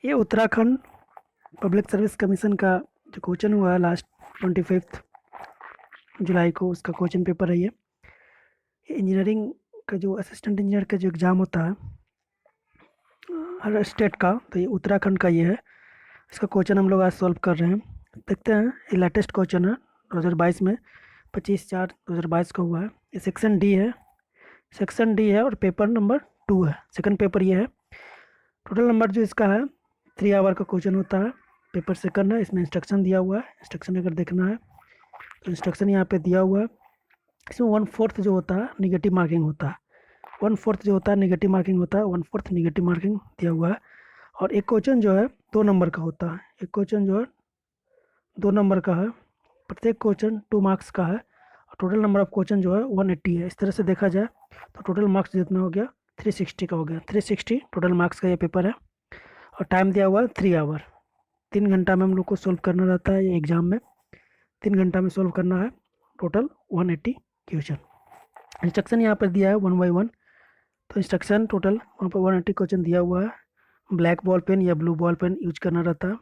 ये Uttarakhand public service commission का जो क्वेश्चन हुआ है लास्ट 25 जुलाई को, उसका क्वेश्चन पेपर है ये। इंजीनियरिंग का जो असिस्टेंट इंजीनियर का जो एग्ज़ाम होता है हर स्टेट का, तो ये उत्तराखंड का ये है। इसका क्वेश्चन हम लोग आज सॉल्व कर रहे हैं। देखते हैं, ये लेटेस्ट क्वेश्चन है 2022 में, 25/4/2022 का हुआ है। ये सेक्शन डी है, और पेपर नंबर 2 है। सेकंड पेपर ये है। टोटल नंबर जो इसका है 3 आवर का क्वेश्चन होता है। पेपर सेकंड है, इसमें इंस्ट्रक्शन दिया हुआ है। इंस्ट्रक्शन अगर देखना है तो इंस्ट्रक्शन यहाँ पे दिया हुआ है। इसमें 1/4 जो होता है निगेटिव मार्किंग होता है। 1/4 जो होता है निगेटिव मार्किंग होता है। 1/4 निगेटिव मार्किंग दिया हुआ है। और एक क्वेश्चन जो है 2 नंबर का होता है। एक क्वेश्चन जो है 2 नंबर का है। प्रत्येक क्वेश्चन 2 मार्क्स का है। और टोटल नंबर ऑफ क्वेश्चन जो है 180 है। इस तरह से देखा जाए तो टोटल मार्क्स जितना हो गया 360 का हो गया। 360 टोटल मार्क्स का ये पेपर है। और टाइम दिया हुआ है 3 आवर। 3 घंटा में हम लोग को सोल्व करना रहता है ये एग्ज़ाम में। 3 घंटा में सोल्व करना है टोटल 180 क्वेश्चन। इंस्ट्रक्शन यहाँ पर दिया है 1 बाई 1। तो इंस्ट्रक्शन टोटल वहाँ पर 180 क्वेश्चन दिया हुआ है। ब्लैक बॉल पेन या ब्लू बॉल पेन यूज करना रहता है।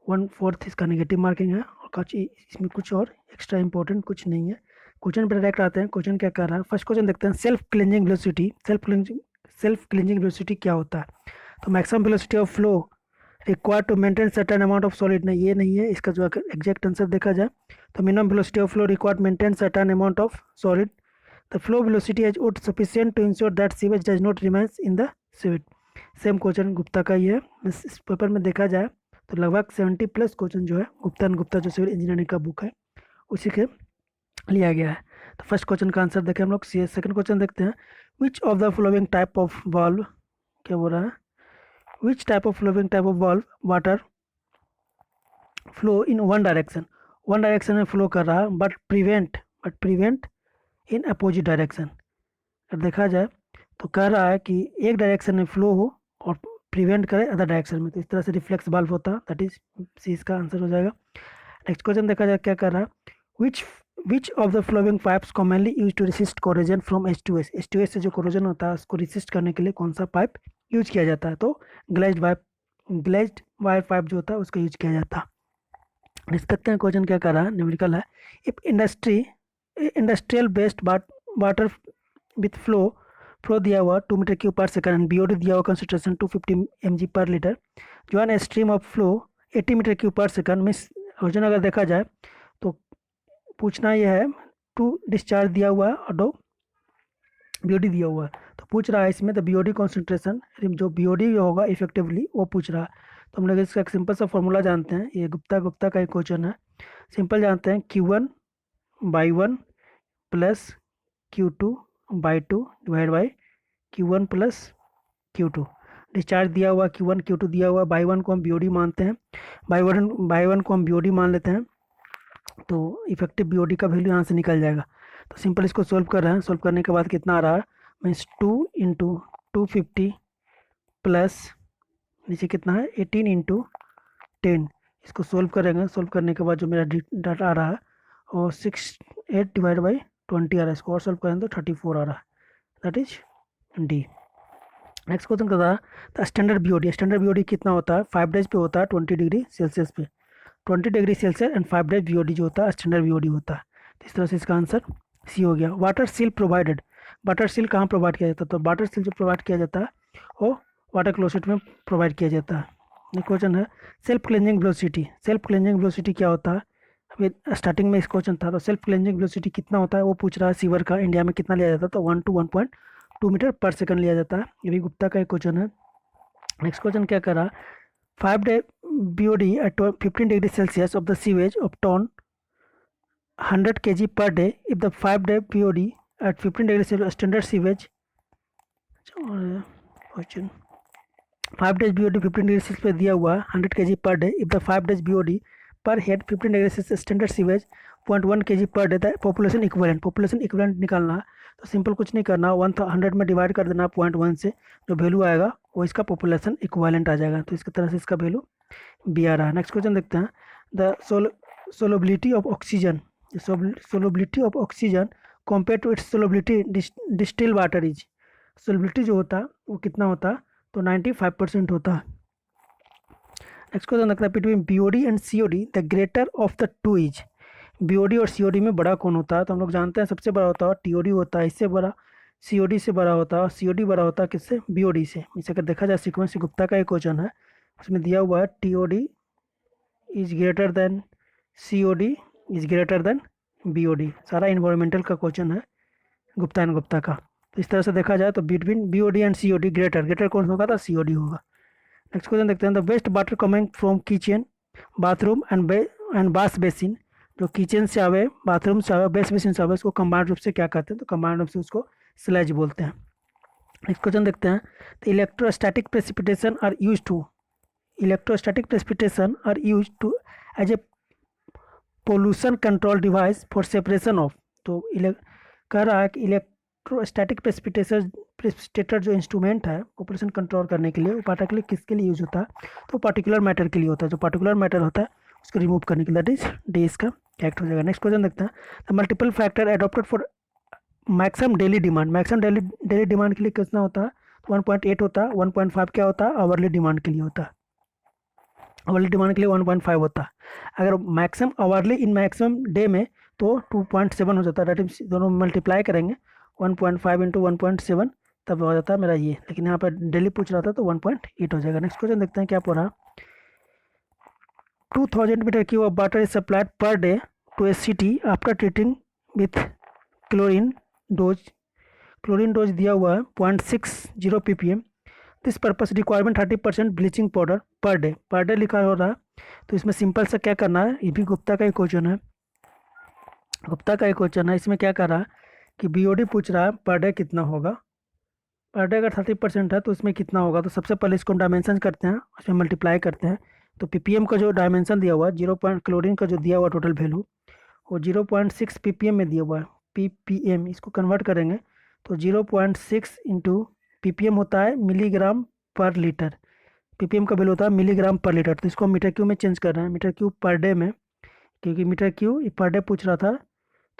1/4 इसका नेगेटिव मार्किंग है। और कुछ इसमें कुछ और एक्स्ट्रा इंपॉर्टेंट कुछ नहीं है। क्वेश्चन पर डायरेक्ट आते हैं। क्वेश्चन क्या कर रहा है, फर्स्ट क्वेश्चन देखते हैं। Self cleansing velocity. Self cleansing velocity क्या होता है? तो maximum velocity of flow required to maintain certain amount of solid. नहीं, ये नहीं है। इसका जो एग्जैक्ट आंसर देखा जाए तो minimum velocity of flow required maintain certain amount of solid. The flow velocity is would sufficient to ensure that sewage does not remains in the sewage. Same question Gupta का ही है। इस पेपर में देखा जाए तो लगभग 70+ क्वेश्चन जो है गुप्ता एंड गुप्ता जो सिविल इंजीनियरिंग का बुक है उसी के लिया गया है। तो फर्स्ट क्वेश्चन का आंसर देखें हम लोग। सेकंड क्वेश्चन देखते हैं। Which of the following type of valve, क्या बोल रहा है, which type of flowing type of valve water flow in one direction में फ्लो कर रहा है but prevent in opposite direction. अगर देखा जाए तो कह रहा है कि एक डायरेक्शन में फ्लो हो और प्रिवेंट करे अदर डायरेक्शन में, तो इस तरह से रिफ्लेक्स वाल्व होता है। दैट इज सी इसका आंसर हो जाएगा। नेक्स्ट क्वेश्चन देखा जाए क्या कर रहा है। Which which of the following pipes commonly use to resist corrosion from H2S से जो कोरोजन होता है उसको रेसिस्ट करने के लिए कौन सा पाइप यूज किया जाता है? तो ग्लेज्ड वायर पाइप जो होता है उसका यूज किया जाता है। नेक्स्ट देखते हैं क्वेश्चन क्या कर रहा है। न्यूमेरिकल है। If industrial based water with flow दिया हुआ 2 मीटर क्यूब पर सेकंड एंड BOD दिया हुआ कंसंट्रेशन 250 mg पर लीटर, जो है stream of flow 80 metre cube पर सेकंड में। क्वेश्चन अगर देखा जाए तो पूछना यह है 2 डिस्चार्ज दिया हुआ है और 2 BOD दिया हुआ है। तो पूछ रहा है इसमें द BOD कॉन्सेंट्रेशन, जो BOD होगा इफेक्टिवली वो पूछ रहा है। तो हम लोग इसका एक सिंपल सा फॉर्मूला जानते हैं। ये गुप्ता का एक क्वेश्चन है। सिंपल जानते हैं Q1/1 plus Q2/2 divide by Q1 plus Q2। Discharge दिया हुआ Q1 Q2 दिया हुआ। बाई 1 को हम BOD मानते हैं, बाई वन को हम BOD मान लेते हैं। तो इफेक्टिव BOD का वैल्यू यहाँ से निकल जाएगा। तो सिंपल इसको सोल्व कर रहे हैं। सोल्व करने के बाद कितना आ रहा है, मीन्स 2 इंटू 250 प्लस नीचे कितना है 18 इंटू 10। इसको सोल्व करेंगे। सोल्व करने के बाद जो मेरा डाटा आ रहा है वो 8 डिवाइड बाई 20 आ रहा है। इसको और सोल्व करेंगे तो 34 आ रहा है। That is D. Next question कर रहा है द स्टैंडर्ड BOD कितना होता है? 5 डेज पे होता है 20 डिग्री सेल्सियस पे। 20 degree Celsius and 5 days BOD जो होता है स्टैंडर्ड BOD होता है। तो इस तरह से इसका आंसर सी हो गया। Water seal provided, water seal कहाँ प्रोवाइड किया जाता है? तो वाटर सील जो प्रोवाइड किया जाता है वो वाटर क्लोसेट में प्रोवाइड किया जाता है। नेक्स्ट क्वेश्चन है सेल्फ क्लेंजिंग वेलोसिटी क्या होता है? अभी स्टार्टिंग में इस क्वेश्चन था। तो सेल्फ क्लेंजिंग वेलोसिटी कितना होता है वो पूछ रहा है। सीवर का इंडिया में कितना लिया जाता है? तो 1 to 1.2 मीटर पर सेकंड लिया जाता है। ये भी गुप्ता का एक क्वेश्चन है। नेक्स्ट क्वेश्चन क्या कर रहा है। 5 day BOD at 15 degree Celsius of the sewage obtained 100 kg per day if the 5 day BOD at 15 degree Celsius standard sewage question 5 days BOD 15 degree Celsius पे दिया हुआ 100 kg per day if the 5 days BOD पर head 15 degree Celsius standard sewage 0.1 kg per day the population equivalent निकालना है। तो simple कुछ नहीं करना, 100 में डिवाइड कर देना 0.1 से, जो वैल्यू आएगा वो इसका पॉपुलेशन इक्विवेलेंट आ जाएगा। तो इसकी तरह से इसका वैल्यू बी आ रहा है। नेक्स्ट क्वेश्चन देखते हैं the solubility of oxygen compare to its solubility distil water is. Solubility जो होता है वो कितना होता है? तो 95% होता है। नेक्स्ट क्वेश्चन लगता है between BOD and COD the greater of the two is. BOD और सीओडी में बड़ा कौन होता है? तो हम लोग जानते हैं सबसे बड़ा होता है टीओडी होता है, इससे बड़ा सीओडी से बड़ा होता है, और सीओडी बड़ा होता है किससे? बीओडी से। इसे अगर देखा जाए सीक्वेंस गुप्ता का एक क्वेश्चन है, उसमें दिया हुआ है TOD is greater than COD is greater than BOD. सारा इन्वायरमेंटल का क्वेश्चन है गुप्ता एंड गुप्ता का। तो इस तरह से देखा जाए तो between BOD and COD greater कौन होगा? तो सीओडी होगा। नेक्स्ट क्वेश्चन देखते हैं the waste water coming from kitchen bathroom and bath basin. जो किचन से आवे, बाथरूम से आवे, बेस बेसिन से आवे, उसको कंबाइंड रूप से क्या कहते हैं? तो कंबाइंड रूप से उसको स्लज बोलते हैं। नेक्स्ट क्वेश्चन देखते हैं the electrostatic precipitation are use to. Electrostatic precipitation are use to as a pollution control device for separation of. तो कह रहा है कि इलेक्ट्रोस्टैटिक प्रेसिपिटेटर जो इंस्ट्रूमेंट है वो पोल्यूशन कंट्रोल करने के लिए, वो पार्टिकुलर किसके लिए यूज होता है? तो पार्टिकुलर मैटर के लिए होता है। जो पार्टिकुलर मैटर होता है उसको रिमूव करने के लिए, दैट इज डी इसका करेक्ट हो जाएगा। नेक्स्ट क्वेश्चन देखते हैं the multiple factor adopted for maximum daily demand. Maximum daily demand के लिए कितना होता है? तो 1.8 होता है। 1.5 क्या होता है? आवरली डिमांड के लिए होता है। आवरली डिमांड के लिए 1.5 होता है। अगर maximum hourly in maximum day में तो 2.7 हो जाता है। दैट इज दोनों मल्टीप्लाई करेंगे 1.5 इंटू 1.7 तब हो जाता है मेरा ये, लेकिन यहाँ पर डेली पूछ रहा था तो 1.8 हो जाएगा। नेक्स्ट क्वेश्चन देखते हैं क्या पढ़ा। 2000 metre cube of water is supplied per day to a city after treating with chlorine dose. Chlorine dose दिया हुआ है 0.60 ppm। This purpose requirement 30% bleaching powder per day लिखा हो रहा है। तो इसमें सिंपल सा क्या करना है, ये भी गुप्ता का ही क्वेश्चन है। गुप्ता का एक क्वेश्चन है, इसमें क्या कर रहा है कि बीओडी पूछ रहा है पर डे कितना होगा। पर डे अगर 30% है तो इसमें कितना होगा? तो सबसे पहले इसको डायमेंशन करते हैं, उसमें मल्टीप्लाई करते हैं। तो पीपीएम का जो डायमेंशन दिया हुआ है 0. क्लोरीन का जो दिया हुआ टोटल वैल्यू वो 0.6 ppm में दिया हुआ है। ppm इसको कन्वर्ट करेंगे तो 0.6 इंटू ppm होता है मिलीग्राम पर लीटर। ppm का वैल्यू होता है मिलीग्राम पर लीटर। तो इसको मीटर क्यूब में चेंज कर रहे हैं, मीटर क्यूब पर डे में, क्योंकि मीटर क्यूब पर डे पूछ रहा था।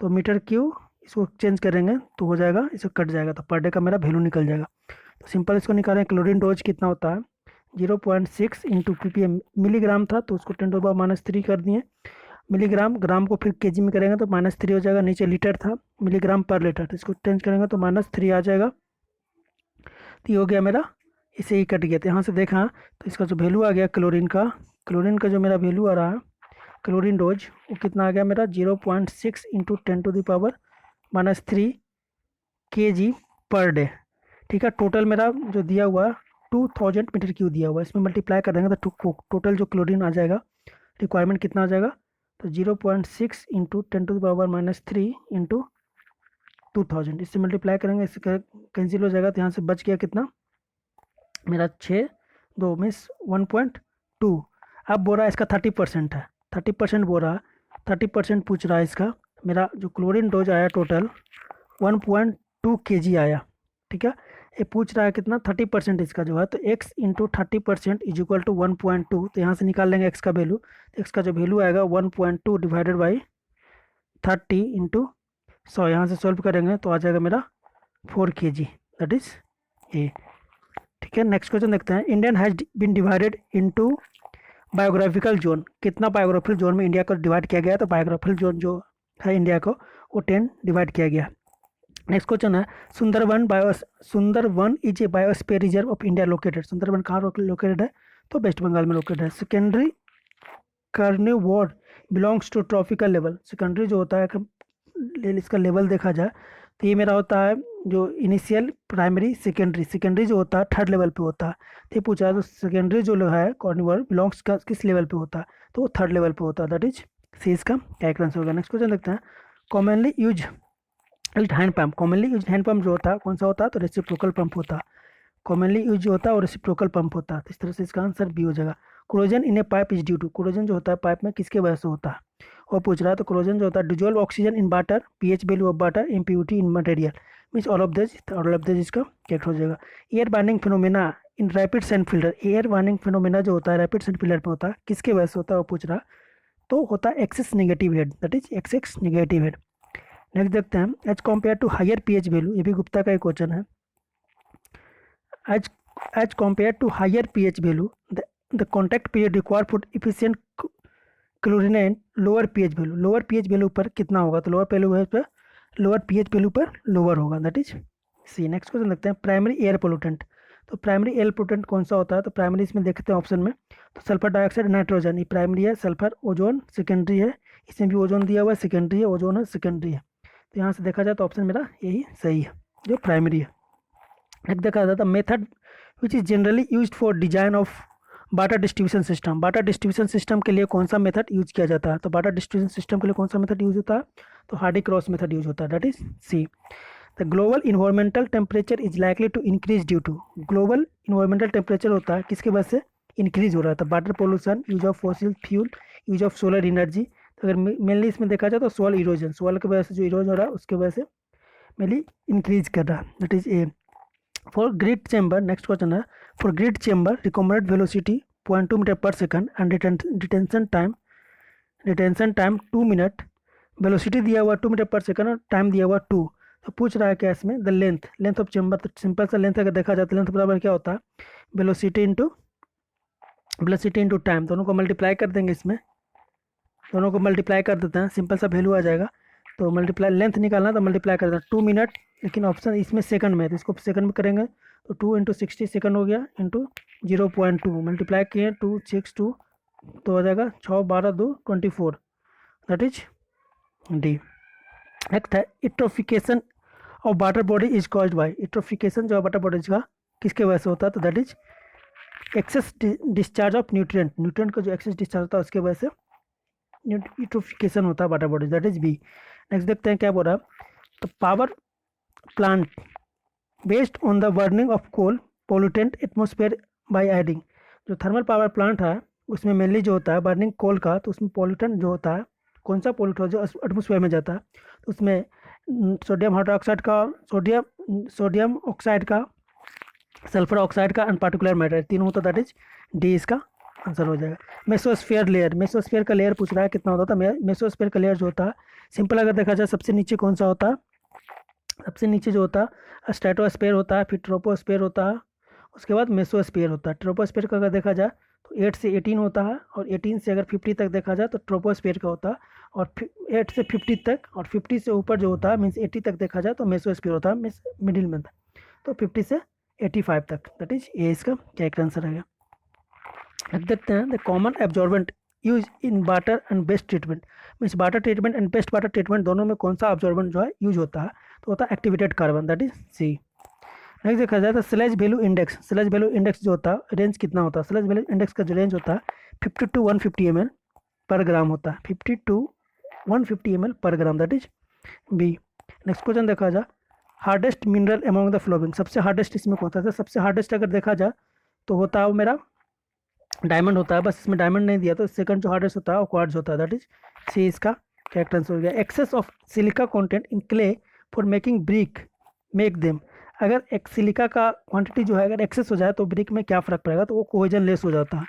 तो मीटर क्यूब इसको चेंज करेंगे तो हो जाएगा, इसको कट जाएगा तो पर डे का मेरा वैल्यू निकल जाएगा। तो सिंपल इसको निकालें। क्लोरीन डोज कितना होता है? 0.6 इंटू ppm। मिलीग्राम था तो उसको 10⁻³ कर दिए मिलीग्राम। ग्राम को फिर केजी में करेंगे तो -3 हो जाएगा। नीचे लीटर था, मिलीग्राम पर लीटर, तो इसको चेंज करेंगे तो -3 आ जाएगा। तो ये हो गया मेरा, इसे ही कट गया। तो यहाँ से देखा तो इसका जो वैल्यू आ गया क्लोरीन का जो मेरा वैल्यू आ रहा है क्लोरीन डोज वो कितना आ गया मेरा? 0.6 इंटू 10⁻³ kg पर डे। ठीक है। टोटल मेरा जो दिया हुआ 2000 मीटर क्यूब दिया हुआ है, इसमें मल्टीप्लाई कर देंगे तो टोटल जो क्लोरीन आ जाएगा रिक्वायरमेंट कितना आ जाएगा? तो 0.6 इंटू 10⁻³ इंटू 2000, इससे मल्टीप्लाई करेंगे, इससे कैंसिल हो जाएगा। तो यहाँ से बच गया कितना मेरा? 6 2 मीन्स 1.2। अब बोल रहा है इसका 30% है, 30% बोल रहा है, 30% पूछ रहा है इसका। मेरा जो क्लोरीन डोज आया टोटल 1.2 kg आया। ठीक है। ये पूछ रहा है कितना? 30% इसका जो है, तो x into 30% is equal to 1.2। तो यहाँ से निकाल लेंगे x का वैल्यू। x का जो वैल्यू आएगा 1.2 डिवाइडेड बाई 30 इंटू 100। यहाँ से सॉल्व करेंगे तो आ जाएगा मेरा 4 kg, दैट इज ए। ठीक है। नेक्स्ट क्वेश्चन देखते हैं। Indian has been divided into biographical zone. कितना बायोग्राफिकल जोन में इंडिया को डिवाइड किया गया? तो बायोग्राफिकल जोन जो है इंडिया को वो 10 डिवाइड किया गया। नेक्स्ट क्वेश्चन है Sundarban is a biosphere reserve of India located. Sundarban कहाँ लोकेटेड है? तो वेस्ट बंगाल में लोकेटेड है। Secondary carnivore belongs to tropical level. Secondary जो होता है, इसका लेवल देखा जाए तो ये मेरा होता है जो इनिशियल, प्राइमरी, सेकेंडरी जो होता है थर्ड लेवल पे होता है। तो ये पूछा है तो सेकेंडरी जो है कार्निवोर बिलोंग्स किस लेवल पे होता है? तो वो थर्ड लेवल पे होता है, दैट इज सी इसका करेक्ट आंसर होगा। नेक्स्ट क्वेश्चन देखते हैं। Commonly use handpump. Commonly use handpump जो होता है कौन सा होता है? तो रेसिप्रोकल पंप होता है। कॉमनली यूज जो होता है और रेसिप्रोकल पंप होता है। तो इस तरह से इसका आंसर बी हो जाएगा। क्लोजन इन ए पाइप इज ड्यू टू। क्लोजन जो होता है पाइप में किसके वजह से होता है वो पूछ रहा है। तो क्लोजन जो होता है dissolve oxygen in water, pH value of water, impurity in material, means all of this इसका करेक्ट हो जाएगा। एयर बार्निंग फिनोमेना इन rapid sand filter. Air burning phenomena जो होता है रैपिड सैंड फिल्टर में होता है, किसके वजह से होता है वो पूछ रहा है। तो होता है excess negative head, that is excess negative head. Next देखते हैं। As compare to higher pH value, ये भी गुप्ता का एक क्वेश्चन है। As compare to higher pH value the the contact period required for efficient chlorinate lower pH value, lower pH value पर कितना होगा, तो लोअर पीएच वैल्यू पर लोअर होगा, that is C. Next question देखते हैं, प्राइमरी एयर पोल्यूटेंट। तो primary air pollutant कौन सा होता है, तो प्राइमरी इसमें देखते हैं ऑप्शन में, तो सल्फर डाइऑक्साइड, नाइट्रोजन, ये प्राइमरी है, सल्फर ओजोन सेकेंडरी है, इसमें भी ओजोन दिया हुआ है, सेकेंडरी है, ओजोन है, सेकेंडरी है। तो यहाँ से देखा जाए तो ऑप्शन मेरा यही सही है, जो प्राइमरी है। नेक्स्ट देखा जाता है method which is generally used for design of water distribution system. Water distribution system के लिए कौन सा मेथड यूज किया जाता है, तो वाटर डिस्ट्रीब्यूशन सिस्टम के लिए कौन सा मेथड यूज होता है, तो हार्डी क्रॉस मेथड यूज होता है, that is C. The global environmental temperature is likely to increase due to, global environmental temperature होता है किसके वजह से इंक्रीज हो रहा था, water pollution, use of fossil fuel, use of solar energy. तो अगर मेनली इसमें देखा जाए तो सोल इरोजन, सोल की वजह से जो इरोजन हो रहा है उसके वजह से मेनली इंक्रीज कर रहा है, that is a. For grit chamber, next question है, for grit chamber recommended velocity 0.2 metre पर second and detention time 2 minute, velocity दिया हुआ 2 मीटर पर सेकंड और टाइम दिया हुआ 2। तो पूछ रहा है क्या इसमें, द लेंथ ऑफ चेंबर। तो सिंपल सा लेंथ अगर देखा जाए तो लेंथ बराबर क्या होता है, वेलोसिटी इंटू टाइम, दोनों को मल्टीप्लाई कर देंगे, इसमें दोनों को मल्टीप्लाई कर देते हैं, सिंपल सा वैल्यू आ जाएगा। तो मल्टीप्लाई लेंथ निकालना तो मल्टीप्लाई कर देना 2 मिनट, लेकिन ऑप्शन इसमें सेकंड में है तो इसको सेकंड में करेंगे, तो 2 इंटू 60 सेकंड हो गया, इंटू 0.2 मल्टीप्लाई किए 262, तो हो जाएगा 6 12 2 24, दैट इज डी। नेक्स्ट है eutrophication of water body is caused by, eutrophication जो वाटर बॉडीज का किसके वजह से होता है, तो that is excess discharge of nutrient का जो एक्सेस डिस्चार्ज होता है उसके वजह से इट्रोफिकेशन होता है water bodies, that is B. Next देखते हैं क्या बोल रहा है, तो power plant based on the burning of coal pollutant atmosphere by adding, जो थर्मल पावर प्लांट है उसमें मेनली जो होता है बर्निंग कोल का, तो उसमें पोल्यूटेंट जो होता है कौन सा पोल्यूटेंट जो एटमोसफेयर में जाता है, तो उसमें सोडियम हाइड्रोक्साइड का, सोडियम ऑक्साइड का, सल्फर ऑक्साइड का एंड पार्टिकुलर मैटर, तीनों होता है, दैट इज डी इसका आंसर हो जाएगा। मेसोस्फीयर का लेयर पूछ रहा है कितना होता है, मेसोस्फीयर का लेयर जो होता है सिंपल अगर देखा जाए सबसे नीचे कौन सा होता है, सबसे नीचे जो होता है स्ट्रेटोस्फीयर होता है, फिर ट्रोपोस्फीयर होता है, उसके बाद मेसोस्फीयर होता है। ट्रोपोस्फीयर का अगर देखा जाए तो 8 से 18 होता है, और 18 से अगर 50 तक देखा जाए तो ट्रोपोस्फीयर का होता है, और 8 से 50 तक, और 50 से ऊपर जो होता है मीन्स 80 तक देखा जाए तो मेसोस्फीयर होता है, मीन्स मिडिल में, तो 50 से 85 तक, दैट इज ये इसका क्या एक आंसर रहेगा। अब देखते हैं the common absorbent use in water and best treatment, means water treatment and best water treatment दोनों में कौन सा एब्जॉर्बेंट जो है यूज होता है, तो होता है activated carbon, that is C. Next देखा जाए तो स्लेज वैल्यू इंडेक्स जो होता है रेंज कितना होता है, स्लेज वैल्यू इंडेक्स का जो रेंज होता है 50 to 150 ml पर ग्राम होता है, 50 to 150 ml पर gram, that is B. Next question देखा जाए, hardest mineral among the following, सबसे हार्डेस्ट इसमें कौन सा है, सबसे हार्डेस्ट अगर देखा जाए तो होता है वो मेरा डायमंड होता है, बस इसमें डायमंड नहीं दिया, तो सेकंड जो हार्डेस्ट होता है वो क्वार्ट्ज होता है, दैट इज सी इसका करेक्ट आंसर हो गया। Excess of silica content in clay for making brick make them, अगर एक सिलिका का क्वांटिटी जो है अगर एक्सेस हो जाए तो ब्रिक में क्या फ़र्क पड़ेगा, तो वो कोहेजन लेस हो जाता है,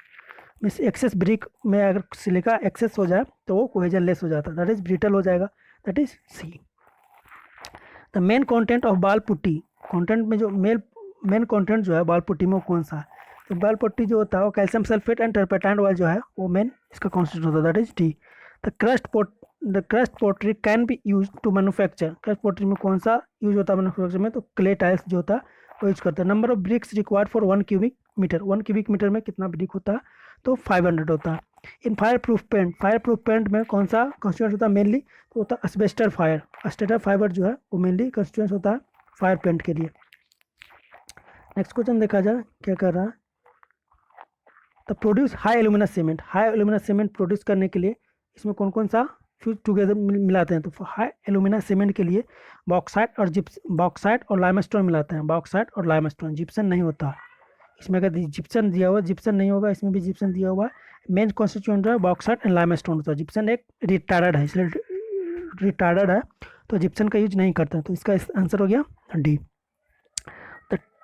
मीन्स एक्सेस ब्रिक में अगर सिलिका एक्सेस हो जाए तो वो कोहेजन लेस हो जाता है, दैट इज ब्रिटल हो जाएगा, that is C. The main content of wall putty, content में जो मेन कंटेंट जो है बाल पुट्टी में वो कौन सा है, तो बाल पुट्टी जो होता है वो calcium sulphate and turpentine oil जो है वो मेन इसका कॉन्स्टिट्यूट होता है, that is D. The crust pottery can be use to manufacture, crust pottery में कौन सा यूज होता है मैन्युफैक्चर में, तो क्ले टाइल्स जो होता है वो यूज करता है। Number of bricks required for 1 cubic metre, 1 cubic metre में कितना ब्रिक होता है, तो 500 होता है। इन फायर प्रूफ पेंट में कौन सा कॉन्स्टिट्यूएंट होता है मेनली, तो होता है अस्बेस्टर फाइबर जो है वो मेनली कॉन्स्टिट्यूएंट होता है फायर पेंट के लिए। नेक्स्ट क्वेश्चन देखा जाए क्या कर रहा है, तो produce high alumina cement produce करने के लिए इसमें कौन कौन सा फ्यूज टुगेदर मिलाते हैं, तो हाई एल्यूमिना सीमेंट के लिए बॉक्साइट और लाइमस्टोन मिलाते हैं, बॉक्साइट और लाइमस्टोन, जिप्सन नहीं होता इसमें, अगर जिप्सन दिया हुआ जिप्सन नहीं होगा, इसमें भी जिप्सन दिया हुआ है। मेन कॉन्स्टिट्यूएंट जो है बॉक्साइट एंड लाइमस्टोन होता है, जिप्सन एक रिटार्डेड है इसलिए रिटार्डेड है तो जिप्सन का यूज नहीं करते हैं, तो इसका आंसर हो गया D.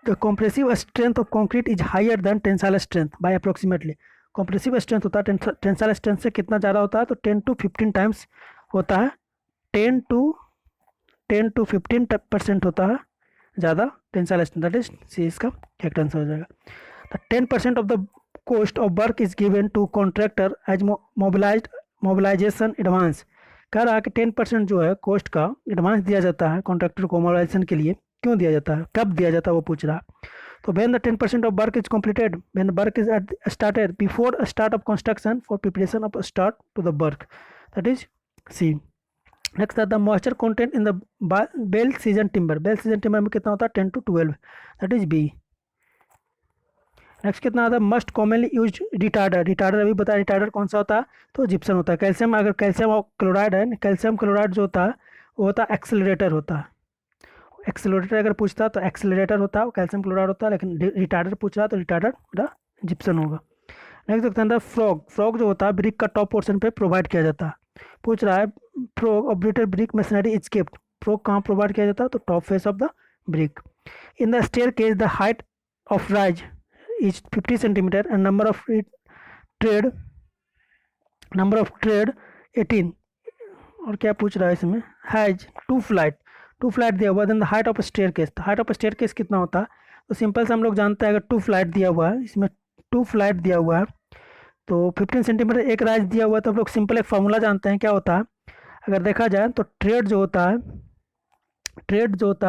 The compressive strength of concrete is higher than tensile strength by approximately, compressive strength होता है टेंसाइल स्ट्रेंथ से कितना ज़्यादा होता है, तो 10 to 15 टाइम्स होता है, 10 to 15% होता है ज़्यादा tensile strength, that is C इसका करेक्ट आंसर हो जाएगा। तो 10% of the cost of work is given to contractor as mobilization advance। कह रहा है कि 10% जो है कॉस्ट का एडवांस दिया जाता है कॉन्ट्रैक्टर को मोबिलाइजेशन के लिए। क्यों दिया जाता है, कब दिया जाता है, वो पूछ रहा। तो when the 10% of work is completed, when work is started before start of construction for preparation of start to the work, that is C। Next the moisture content in the well season timber, well season timber में कितना होता है 10 to 12, that is B. Next कितना आता है most commonly use retarder, retarder अभी बताया retarder कौन सा होता है तो जिप्सन होता है। कैल्शियम, अगर कैल्शियम क्लोराइड है, कैल्शियम क्लोराइड जो होता है वो होता है एक्सेलरेटर होता है। एक्सेलरेटर अगर पूछता है तो एक्सेलरेटर होता है, कैल्शियम क्लोराइड होता है, लेकिन रिटार्डर पूछ रहा है तो रिटार्डर जिप्सन होगा। नेक्स्ट देखते हैं फ्रॉग, फ्रॉग जो होता है ब्रिक का टॉप पोर्शन पे प्रोवाइड किया जाता है। पूछ रहा है frog operator brick machinery is kept, frog कहाँ प्रोवाइड किया जाता है तो top face of the brick. In the staircase the height of rise is 50 centimetre and number of tread 18। और क्या पूछ रहा है इसमें, हैज टू फ्लाइट दिया हुआ, then the height of staircase, height of staircase कितना होता है तो सिंपल से हम लोग जानते हैं अगर 2 फ्लाइट दिया हुआ है, इसमें 2 फ्लाइट दिया हुआ है तो 15 सेंटीमीटर एक राइज दिया हुआ है तो हम लोग सिंपल एक फार्मूला जानते हैं क्या होता है। अगर देखा जाए तो ट्रेड जो होता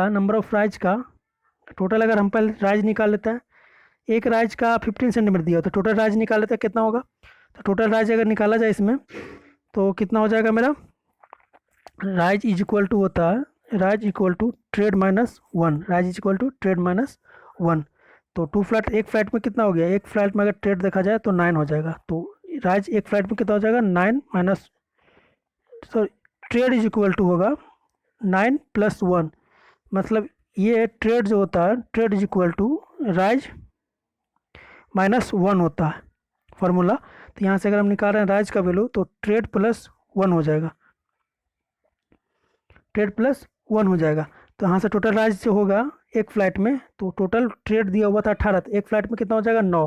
है नंबर ऑफ राइज का टोटल, अगर हम पहले राइज निकाल लेते हैं, एक राइज का 15 सेंटीमीटर दिया होता है, टोटल राइज निकाल लेते हैं कितना होगा, तो टोटल राइज अगर निकाला जाए इसमें तो कितना हो जाएगा मेरा, राइज इज इक्वल टू होता है rise equal to tread minus 1, rise is equal to tread minus 1। तो 2 फ्लाइट, एक फ्लाइट में कितना हो गया, एक फ्लाइट में अगर ट्रेड देखा जाए तो 9 हो जाएगा, तो राइज एक फ्लाइट में कितना हो जाएगा 9 minus, sorry tread is equal to होगा 9 + 1, मतलब ये ट्रेड जो होता है tread is equal to rise -1 होता है फार्मूला। तो यहाँ से अगर हम निकाल रहे हैं राइज का वैल्यू तो ट्रेड +1 हो जाएगा, ट्रेड +1 हो जाएगा। तो यहाँ से टोटल राइज जो होगा एक फ्लाइट में, तो टोटल ट्रेड दिया हुआ था 18, तो एक फ्लाइट में कितना हो जाएगा 9,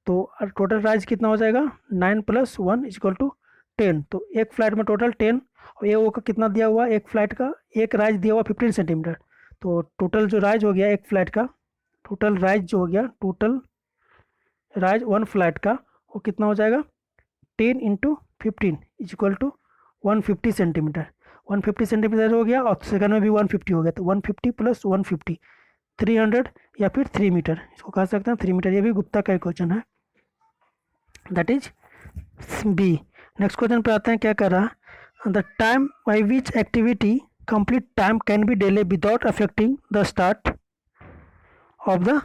तो टोटल राइज कितना हो जाएगा 9 + 1 = 10। तो एक फ्लाइट में टोटल 10 और ए ओ का कितना दिया हुआ एक फ्लाइट का, एक राइज दिया हुआ 15 सेंटीमीटर, तो टोटल जो राइज हो गया एक फ्लाइट का, टोटल राइज जो हो गया, टोटल राइज 1 फ्लाइट का वो कितना हो जाएगा 10 × 15 = 150 सेंटीमीटर। 150 सेंटीमीटर हो गया और सेकंड में भी 150 हो गया, तो 150 + 150 300 या फिर 3 मीटर, इसको कह सकते हैं 3 मीटर। ये भी गुप्ता का क्वेश्चन है, that is B. Next question पे आते हैं, क्या कर रहा है, the time by which activity complete time can be delay without affecting the start of the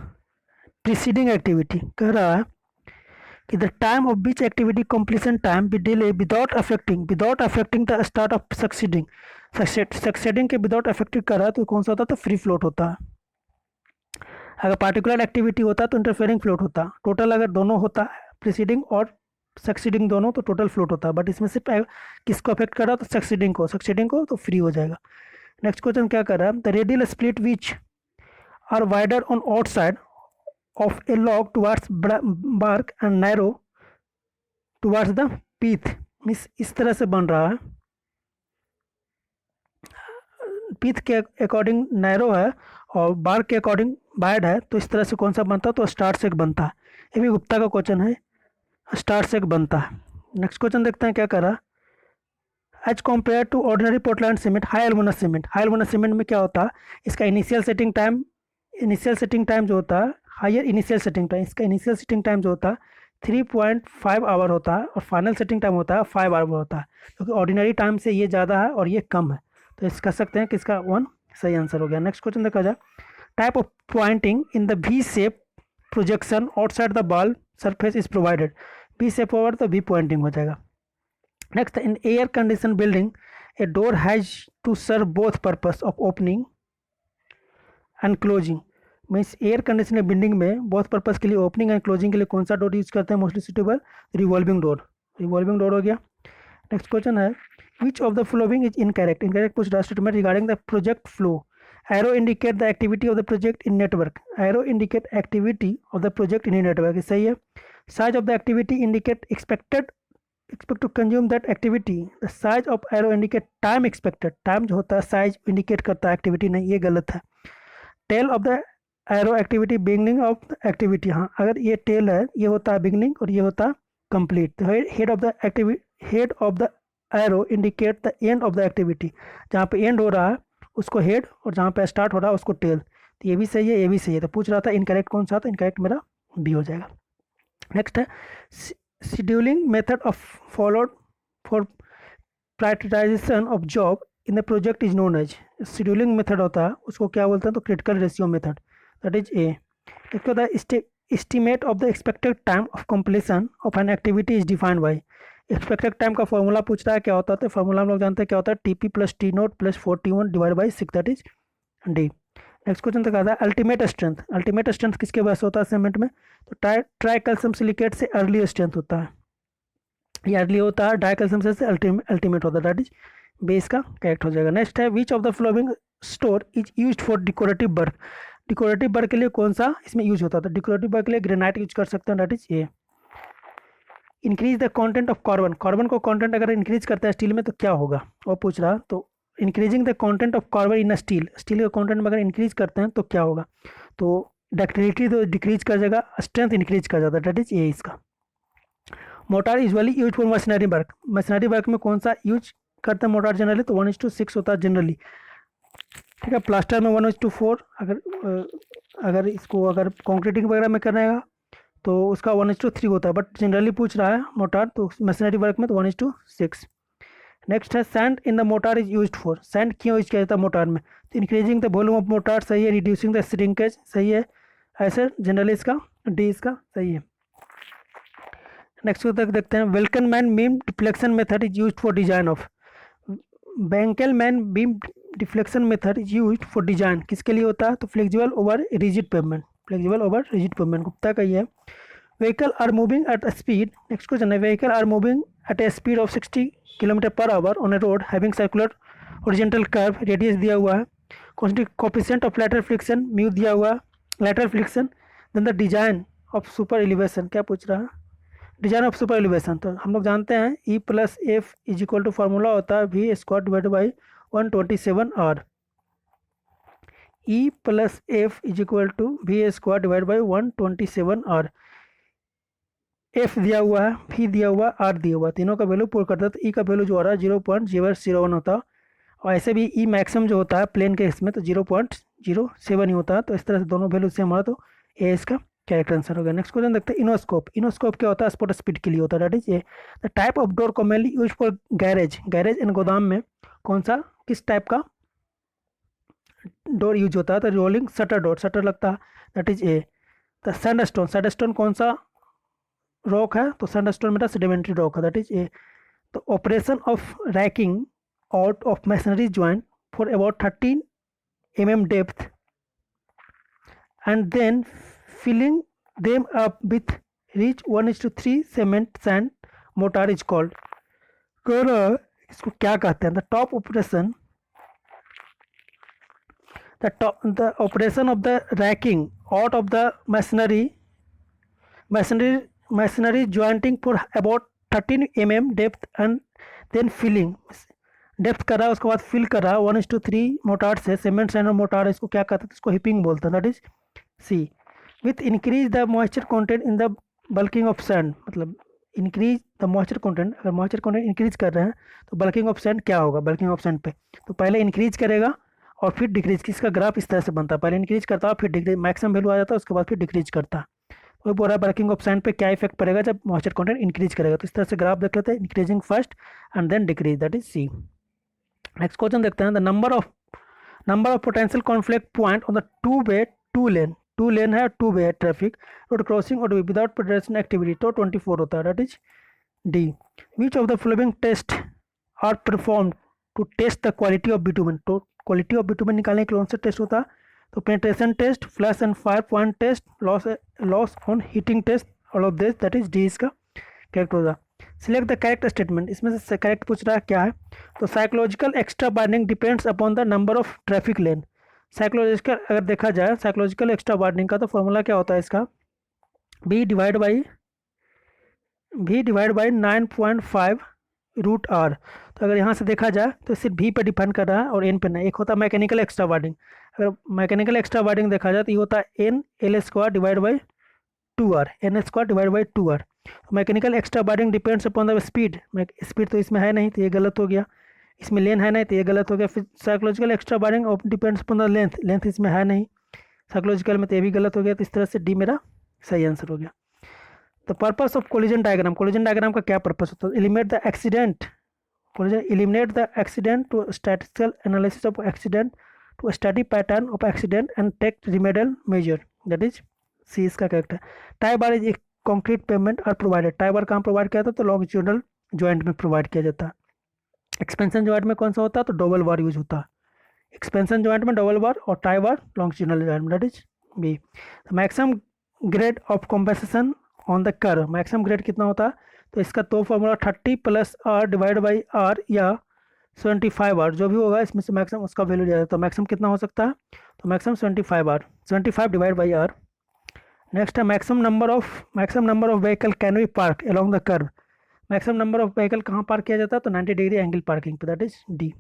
preceding activity. कह रहा है कि the time of which activity completion time be delay without affecting the start of succeeding के without affecting कर रहा है तो कौन सा होता है तो फ्री फ्लोट होता है। अगर पार्टिकुलर एक्टिविटी होता है तो इंटरफेयरिंग फ्लोट होता है, टोटल अगर दोनों होता है प्रीसीडिंग और सक्सीडिंग दोनों तो टोटल फ्लोट होता है, बट इसमें सिर्फ किसको अफेक्ट कर रहा है तो सक्सीडिंग को तो फ्री हो जाएगा। नेक्स्ट क्वेश्चन क्या कर रहा है, the radial split which are wider on outside of a log towards bark and narrow towards the pith, means इस तरह से बन रहा है, पीथ के अकॉर्डिंग नैरो है और बार्क के अकॉर्डिंग वाइड है, तो इस तरह से कौन सा बनता है तो स्टार्ट से बनता है। ये भी गुप्ता का क्वेश्चन है, स्टार्ट से बनता है। नेक्स्ट क्वेश्चन देखते हैं क्या कर रहा है, as compare to ordinary Portland cement high aluminous cement में क्या होता है, इसका इनिशियल सेटिंग टाइम जो होता है हायर इनिशियल सेटिंग टाइम, इसका इनिशियल सेटिंग टाइम जो होता है 3.5 आवर होता है और फाइनल सेटिंग टाइम होता है 5 आवर होता है, क्योंकि ऑर्डिनरी टाइम से ये ज़्यादा है और ये कम है, तो इस कह सकते हैं कि इसका 1 सही आंसर हो गया। नेक्स्ट क्वेश्चन देखा जाए, type of pointing in the V shape projection outside the wall surface is provided, V shape over तो वी पॉइंटिंग हो जाएगा। Next, in air condition building a door has to serve both purpose of opening and closing, means air conditioner building में बहुत purpose के लिए opening and closing के लिए कौन सा डोर यूज करते हैं मोस्टली सूटेबल, रिवॉल्विंग डोर हो गया। नेक्स्ट क्वेश्चन है, which of the following is incorrect पूछ रहा statement regarding the project flow, arrow indicate the activity of the project in network, arrow indicate activity of the project in network, सही है। Size of the activity indicate expect to consume that activity, the size of arrow indicate time expected, time जो होता है size indicate करता है activity नहीं, ये गलत है। Tail of the arrow activity beginning of activity, हाँ अगर ये टेल है ये होता है बिगनिंग और ये होता है कंप्लीट। तो head of the activity, head of the arrow indicate the end of the activity, जहाँ पे एंड हो रहा है उसको हेड और जहाँ पे स्टार्ट हो रहा है उसको टेल। तो ये भी सही है ये भी सही है। तो पूछ रहा था इनकरेक्ट कौन सा, तो इनकरेक्ट मेरा बी हो जाएगा। नेक्स्ट है scheduling method of followed for prioritization of job in the project is known as, scheduling method होता है उसको क्या बोलते हैं, तो critical ratio method, that is A. इसके बाद estimate of the expected time of completion of an activity is defined by, expected time का फॉर्मूला पूछ रहा है क्या होता है, तो फॉर्मूला हम लोग जानते हैं क्या होता है, TP plus T note plus 41 divide by 6, that is D. Next question तक आता है अल्टीमेट स्ट्रेंथ, अल्टीमेट स्ट्रेंथ किसके वजह से होता है सीमेंट में, तो ट्राई कैल्शियम सिलिकेट से अर्ली स्ट्रेंथ होता है, ये अर्ली होता है, डाई कैल्शियम से अल्टीमेट होता है, दैट इज बेस का करेक्ट हो जाएगा। नेक्स्ट है which of the flowing store is used for decorative work, decorative work के लिए कौन सा इसमें यूज होता है, तो डेकोरेटिव वर्क के लिए ग्रेनाइट यूज कर सकते हैं, that is A. Increase the content of carbon, carbon को कंटेंट अगर इंक्रीज करता है स्टील में तो क्या होगा वो पूछ रहा, तो increasing the content of carbon in steel, steel के कंटेंट में अगर इंक्रीज करते हैं तो क्या होगा, तो डक्टिलिटी तो डिक्रीज कर जाएगा, स्ट्रेंथ इंक्रीज कर जाता है, दैट इज ए इसका। Motor usually use for machinery work, machinery work में कौन सा यूज करते हैं मोटार जनरली, तो 1:6 होता है जनरली, ठीक है। प्लास्टर में 1:4, अगर इसको अगर कॉन्क्रीटिंग वगैरह में करना है तो उसका 1:3 होता है, बट जनरली पूछ रहा है मोटार तो मशीनरी वर्क में तो 1:6। नेक्स्ट है sand in the motor is used for, sand क्यों यूज किया जाता है मोटार में, तो increasing the volume of motor सही है, रिड्यूसिंग द श्रिंकेज सही है, ऐसे जनरली इसका डी इसका सही है। नेक्स्ट तक देखते हैं वेल्कनमैन beam deflection method is used for design of, Benkelman beam deflection method is used for design किसके लिए होता है, तो flexible over rigid pavement, flexible over rigid pavement Gupta का ही है। Vehicle are moving at a speed, next question है vehicle are moving at a speed of 60 km/h on a road having circular horizontal curve, radius दिया हुआ है, coefficient of lateral friction mu दिया हुआ है, lateral friction, then the design of super elevation, क्या पूछ रहा है, डिजाइन ऑफ सुपर एलिवेशन, तो हम लोग जानते हैं E plus F is equal to formula होता है V square divide by 127 R, E plus F is equal to V square divide by 127 R, F दिया हुआ है वी दिया हुआ आर दिया हुआ, तीनों का वैल्यू पुट करता है तो ई का वैल्यू जो आ रहा है 0.001 होता है, और ऐसे भी ई मैक्सिमम जो होता है प्लेन के इसमें तो 0.07 ही होता है, तो इस तरह से दोनों वैल्यू सेम हमारा तो ए इसका करेक्ट आंसर हो गया। नेक्स्ट क्वेश्चन देखते हैं इनोस्कोप, इनोस्कोप क्या होता है, स्पॉट स्पीड के लिए होता है, that is A. The type of door commonly use for garage, garage and गोदाम में कौन सा किस टाइप का डोर यूज होता है, तो रोलिंग शटर डोर, शटर लगता है, that is A. The sandstone, sandstone कौन सा रॉक है, तो सैंडस्टोन मेरा सेडिमेंट्री रॉक है, that is A. The operation of racking out of masonry joint for about 13 mm depth and then filling them up with rich 1:3 cement sand mortar is called, इसको क्या कहते हैं, the top operation, the operation of the racking out of the masonry jointing for about 13 mm depth and then filling, depth कर रहा है उसके बाद fill कर रहा है 1:3 मोटार से, सीमेंट सैंड और मोटार, इसको क्या कहते हैं, इसको हिपिंग बोलते हैं, that is C. With increase the moisture content in the bulking of sand, मतलब इंक्रीज द मॉइस्चर कंटेंट, अगर मॉइस्चर कंटेंट इंक्रीज कर रहे हैं तो बल्किंग ऑफ सैंड क्या होगा, बल्किंग ऑफ सैंड पे तो पहले इंक्रीज करेगा और फिर डिक्रीज, किसका ग्राफ इस तरह से बनता है, पहले इंक्रीज करता है फिर डिक्रीज, मैक्सिमम वैल्यू आ जाता है उसके बाद फिर डिक्रीज करता है, वही बोल रहा है बल्किंग ऑफ सैंड पे क्या इफेक्ट पड़ेगा जब मॉइस्चर कंटेंट इंक्रीज करेगा, तो इस तरह से ग्राफ देख लेते हैं, increasing first and then decrease, that is C. Next question देखते हैं the number of potential conflict point on the two lane है, two way traffic, road crossing और विदाउट पेडेस्ट्रियन एक्टिविटी तो 24 होता है, that is D. Which of the following test are perform to test the quality of bitumen, तो quality of bitumen निकालने के लिए कौन सा टेस्ट होता है, तो penetration test, flash and fire point test, loss on heating test, all of this, that is D इसका करेक्ट होगा। सिलेक्ट द करेक्ट स्टेटमेंट, इसमें से करेक्ट पूछ रहा है क्या है, तो psychological extra warning depends upon the number of traffic lane, psychological अगर देखा जाए साइकोलॉजिकल एक्स्ट्रा वार्निंग का तो फॉर्मूला क्या होता है इसका, v divide by 9.5 root R, तो अगर यहाँ से देखा जाए तो सिर्फ v पे डिपेंड कर रहा है और n पे नहीं, एक होता है मैकेनिकल एक्स्ट्रा वार्निंग, अगर मैकेनिकल एक्स्ट्रा वाइडिंग देखा जाए तो ये होता है N L square divide by 2r, N square divide by 2r। Mechanical extra widening depends upon the speed, speed तो इसमें है नहीं तो ये गलत हो गया, इसमें लेन है नहीं तो ये गलत हो गया। फिर psychological extra widening depends upon the length, length इसमें है नहीं, साइकोलॉजिकल में तो ये भी गलत हो गया। तो इस तरह से डी मेरा सही आंसर हो गया। The purpose of collision diagram, collision diagram का क्या पर्पस होता है? Eliminate the accident, collision eliminate the accident to statistical analysis of accident to study pattern of accident and take remedial measure, that is C इसका correct है। Tie bar is a concrete pavement are provided, tie bar कहाँ provide किया जाता है? तो longitudinal joint में provide किया जाता है। एक्सपेंशन जॉइंट में कौन सा होता है? तो डबल बार यूज होता है। एक्सपेंशन जॉइंट में डबल बार और टाई बार लॉन्गिट्यूडनल जॉइंट में, that is B. Maximum grade of compensation on the curve, maximum grade कितना होता है? तो इसका तो formula 30 plus R divide by R या 75 आर, जो भी होगा इसमें से मैक्सिमम उसका वैल्यू दिया जाता है। तो मैक्सिमम कितना हो सकता है? तो maximum 75 R, 75 divide by R. Next है maximum number of vehicle can be park along the curve, maximum number of vehicle कहाँ पार्क किया जाता है? तो 90 डिग्री एंगल पार्किंग पे, दैट इज डी।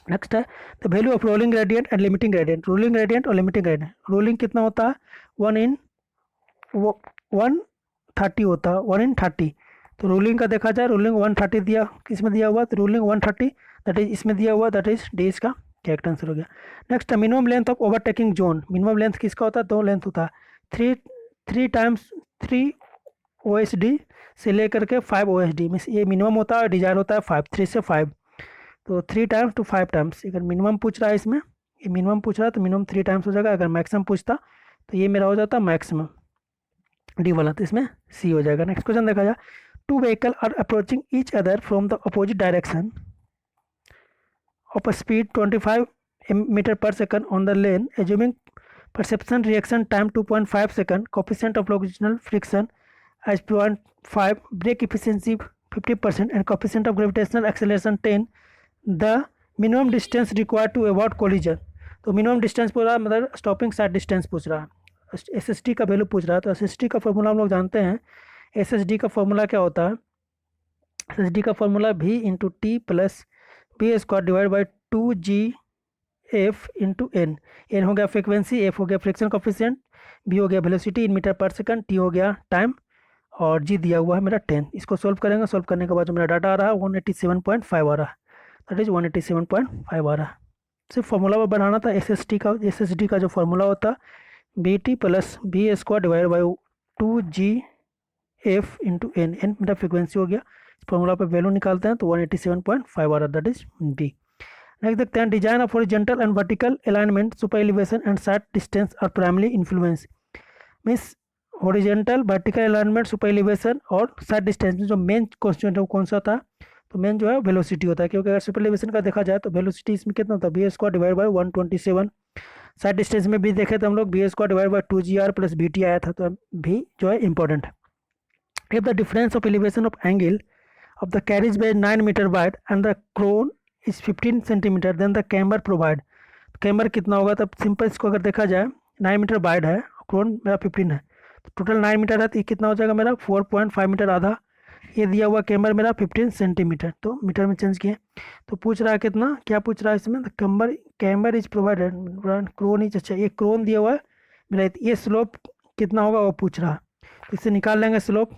नेक्स्ट है the value of rolling gradient and limiting gradient, rolling gradient और limiting gradient. Rolling कितना होता है? 1/130 होता है, 1/30। तो रोलिंग का देखा जाए, रोलिंग 130 दिया, किसमें दिया हुआ? तो रोलिंग 130 दैट इज इसमें दिया हुआ, दैट इज डी इसका करेक्ट आंसर हो गया। नेक्स्ट है minimum length of overtaking zone, minimum length किसका होता है? 2 लेंथ होता है, 3 टाइम्स 3 OSD से लेकर के 5 OSD, मीन्स ये मिनिमम होता है, डिजायर होता है 5, 3 से 5, तो 3 टाइम्स टू 5 टाइम्स। अगर मिनिमम पूछ रहा है इसमें, ये मिनिमम पूछ रहा है तो मिनिमम 3 टाइम्स हो जाएगा। अगर मैक्सिमम पूछता तो ये मेरा हो जाता मैक्सिमम, डी वाला, तो इसमें सी हो जाएगा। नेक्स्ट क्वेश्चन देखा जाए, 2 vehicle are approaching each other from the opposite direction of a speed 25 metre पर second on the lane, assuming perception reaction time 2.5 second, coefficient of longitudinal friction as 0.5, brake efficiency 50% and coefficient of gravitational acceleration 10, the minimum distance required to avoid collision। तो minimum distance पूछ रहा है, मतलब stopping side distance पूछ रहा है, SSD का value पूछ रहा है। तो SSD का फॉर्मूला हम लोग जानते हैं, SSD का फॉर्मूला क्या होता है? SSD का formula V into T plus V square divide by 2GF into N. N हो गया फ्रिक्वेंसी, एफ हो गया फ्रिक्शन कोफिशिएंट, बी हो गया वेलोसिटी इन मीटर पर सेकंड, टी हो गया टाइम, और जी दिया हुआ है मेरा 10। इसको सोल्व करेंगे, सोल्व करने के बाद जो मेरा डाटा आ रहा है 187.5 आ रहा है, दैट इज 187.5 आ रहा है। सिर्फ फॉर्मूला पर बनाना था SSD का जो फॉर्मूला होता है V T plus V square divide by 2GF into N, N मेरा फ्रिक्वेंसी हो गया। फॉर्मूला पर वैल्यू निकालते हैं तो 187.5 आ रहा है, दैट इज बी। नेक्स्ट देखते हैं, design of horizontal and vertical alignment, super elevation and sight distance are primary influence, means horizontal vertical alignment super elevation और साइड डिस्टेंस में जो मेन कॉन्स्टेंट है वो कौन सा था? तो मेन जो है वेलोसिटी होता है, क्योंकि अगर सुपर एलिवेशन का देखा जाए तो वेलोसिटी इसमें कितना होता है? V square divide by 127। Sight distance में भी देखे तो हम लोग V square divide by 2GR plus BT आया था, तो भी जो है इंपॉर्टेंट है। If the difference of elevation of angle of the carriageway 9 metre wide and the crown is 15 centimetre, then the camber provide, camber कितना होगा? तब सिंपल इसको अगर देखा जाए 9 मीटर वाइड है, क्रोन मेरा 15 है, टोटल 9 मीटर है, तो ये कितना हो जाएगा मेरा 4.5 मीटर आधा। ये दिया हुआ कैमर मेरा 15 सेंटीमीटर, तो मीटर में चेंज किए। तो पूछ रहा है कितना, क्या पूछ रहा है इसमें? कैमर इज प्रोवाइडेड, क्रोन इज, अच्छा ये क्रोन दिया हुआ है मेरा, ये स्लोप कितना होगा वो पूछ रहा है। तो इससे निकाल लेंगे स्लोप,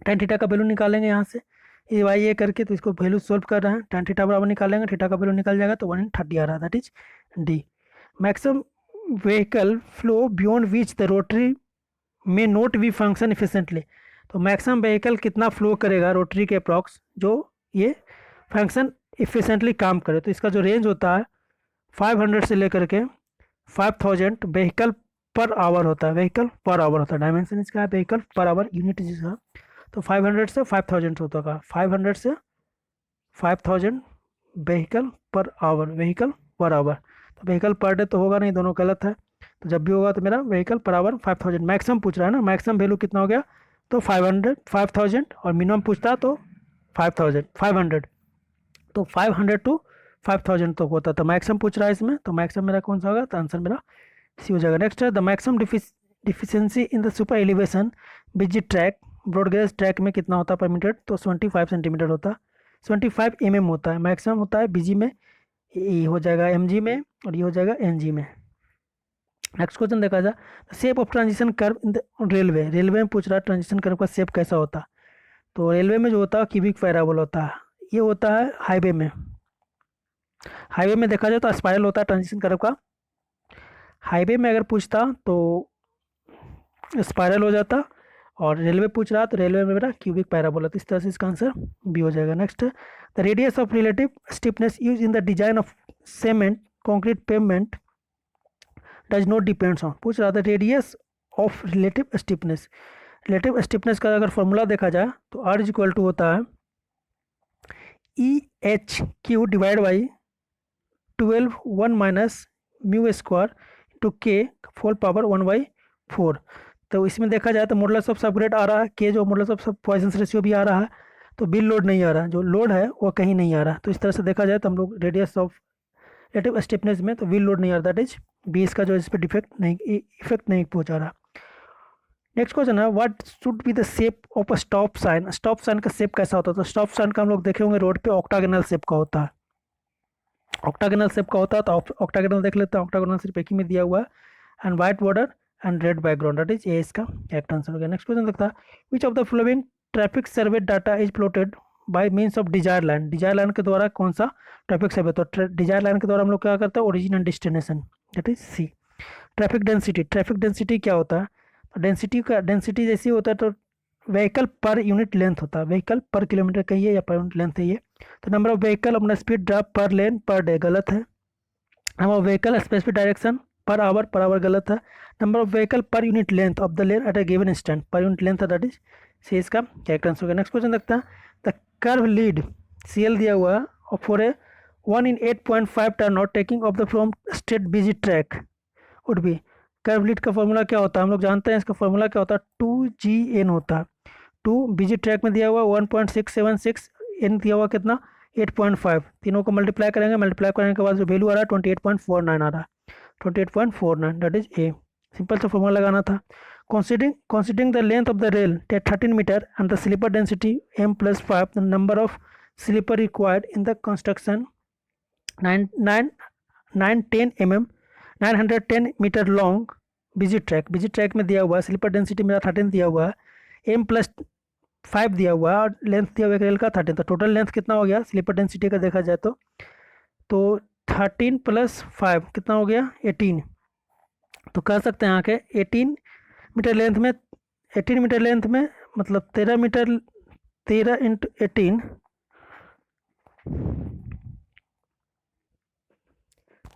tan थीटा का वैल्यू निकालेंगे यहाँ से, ये वाई ये करके, तो इसको वैल्यू सोल्व कर रहे हैं, tan थीटा बराबर निकालेंगे, थीटा का वैल्यू निकल जाएगा तो 130 आ रहा है, that is D. Maximum vehicle flow beyond which the rotary में नोट वी फंक्शन इफिशेंटली, तो मैक्सिमम व्हीकल कितना फ्लो करेगा रोटरी के अप्रॉक्स जो ये फंक्शन इफिशेंटली काम करे। तो इसका जो रेंज होता है 500 से लेकर के 5000 व्हीकल पर आवर होता है, व्हीकल पर आवर होता है, डायमेंशन इसका है व्हीकल पर आवर, यूनिट जिसका, तो 500 से 5000 होता है, 500 से 5000 vehicle per hour, vehicle per hour. तो व्हीकल पर डे तो होगा नहीं, दोनों गलत है, तो जब भी होगा तो मेरा व्हीकल पर आवर 5000। मैक्सिमम पूछ रहा है ना, मैक्सिमम वैल्यू कितना हो गया? तो 5000, और मिनिमम पूछता तो 500, तो 500 टू 5000 तो होता, तो मैक्सिमम पूछ रहा है इसमें, तो मैक्सिमम मेरा कौन सा होगा? तो आंसर मेरा सी हो जाएगा। नेक्स्ट है the maximum deficiency in the super elevation busy track, broad gauge track में कितना होता है पर मीटर? तो 75 सेंटीमीटर होता है, 75 mm होता है, मैक्सिमम होता है बीजी में ये हो जाएगा mg में और ये हो जाएगा ng में। नेक्स्ट क्वेश्चन देखा जाए, shape of transition curve in the railway. Railway में पूछ रहा है ट्रांजिशन कर्व का शेप कैसा होता है। तो रेलवे में जो होता है क्यूबिक पैराबोल होता है, ये होता है हाईवे में। हाईवे में देखा जाए तो स्पाइरल होता है ट्रांजिशन कर्व का। हाईवे में अगर पूछता तो स्पाइरल हो जाता, और रेलवे पूछ रहा तो रेलवे में मेरा क्यूबिक पैराबोला। तो इस तरह से इसका आंसर बी हो जाएगा। Next, the radius of relative stiffness use in the design of cement concrete pavement does not depends on. पूछ रहा था radius of relative stiffness. Relative stiffness का अगर फॉर्मूला देखा जाए तो आर इज इक्वल टू होता है E H Q divide by 12 1 minus mu square to के फोल पावर 1/4। तो इसमें देखा जाए तो मॉडुलस ऑफ सबग्रेड आ रहा है के, जो मॉडुलस ऑफ सब पॉइसन रेशियो भी आ रहा है, तो बिल लोड नहीं आ रहा, जो लोड है वो कहीं नहीं आ रहा। तो इस तरह से देखा जाए तो हम लोग रेडियस ऑफ रिलेटिव स्टिफनेस में तो व्हील लोड नहीं आ रहा, दैट इज बी इसका जो इस पर इफेक्ट नहीं पहुंचा रहा। नेक्स्ट क्वेश्चन है, what should be the shape of a stop sign. Stop sign का शेप कैसा होता है? तो स्टॉप साइन का हम लोग देखे होंगे रोड पे ऑक्टागोनल शेप का होता है। ऑक्टागोनल शेप का होता है, तो ऑक्टागोनल देख लेते हैं। ऑक्टागोनल सिर्फ एक ही में दिया हुआ है, and white border and red background, that is A इसका करेक्ट आंसर हो गया। नेक्स्ट क्वेश्चन देखता है, which of the following traffic survey data is plotted by means of desire line. Desire line के द्वारा कौन सा ट्रैफिक सर्वे? तो डिजायर लाइन के द्वारा हम लोग क्या करते हैं, origin and destination, that is C. Traffic density, traffic density क्या होता है? तो डेंसिटी जैसी होता है तो व्हीकल पर यूनिट लेंथ होता है, व्हीकल पर किलोमीटर कहिए या पर यूनिट लेंथ है ये। तो नंबर ऑफ व्हीकल अपना स्पीड ड्रॉप पर लेन पर डे गलत है। Number of vehicle specific direction per hour गलत है। Number of vehicle per unit length of the lane at a given instant per unit length है, दैट इज सी इसका correct answer हो गया। Next question देखता है, द कर्व लीड CL दिया हुआ है for a 1 in 8.5 turn out taking of the from straight busy track would be. Curve lead का फॉर्मूला क्या होता है? हम लोग जानते हैं इसका फॉर्मूला क्या होता है, 2GN होता है। 2 बिजी ट्रैक में दिया हुआ 1.676, एन दिया हुआ कितना 8.5, तीनों को मल्टीप्लाई करने के बाद जो वैल्यू आ रहा है 28.49 आ रहा है, 28.49 दैट इज ए। सिंपल सा फॉर्मूला लगाना था। considering the length of the rail at 13 meter and the slipper density m+5, the number of slipper required in the construction 910 mm 910 metre long busy track में दिया हुआ है। Sleeper density मेरा 13 दिया हुआ है, m+5 दिया हुआ है, और लेंथ दिया हुआ है रेल का 13। तो टोटल लेंथ कितना हो गया स्लीपर डेंसिटी का देखा जाए तो 13 + 5 कितना हो गया 18। तो कह सकते हैं यहाँ के 18 मीटर लेंथ में, 18 मीटर लेंथ में मतलब 13 मीटर, 13 × 18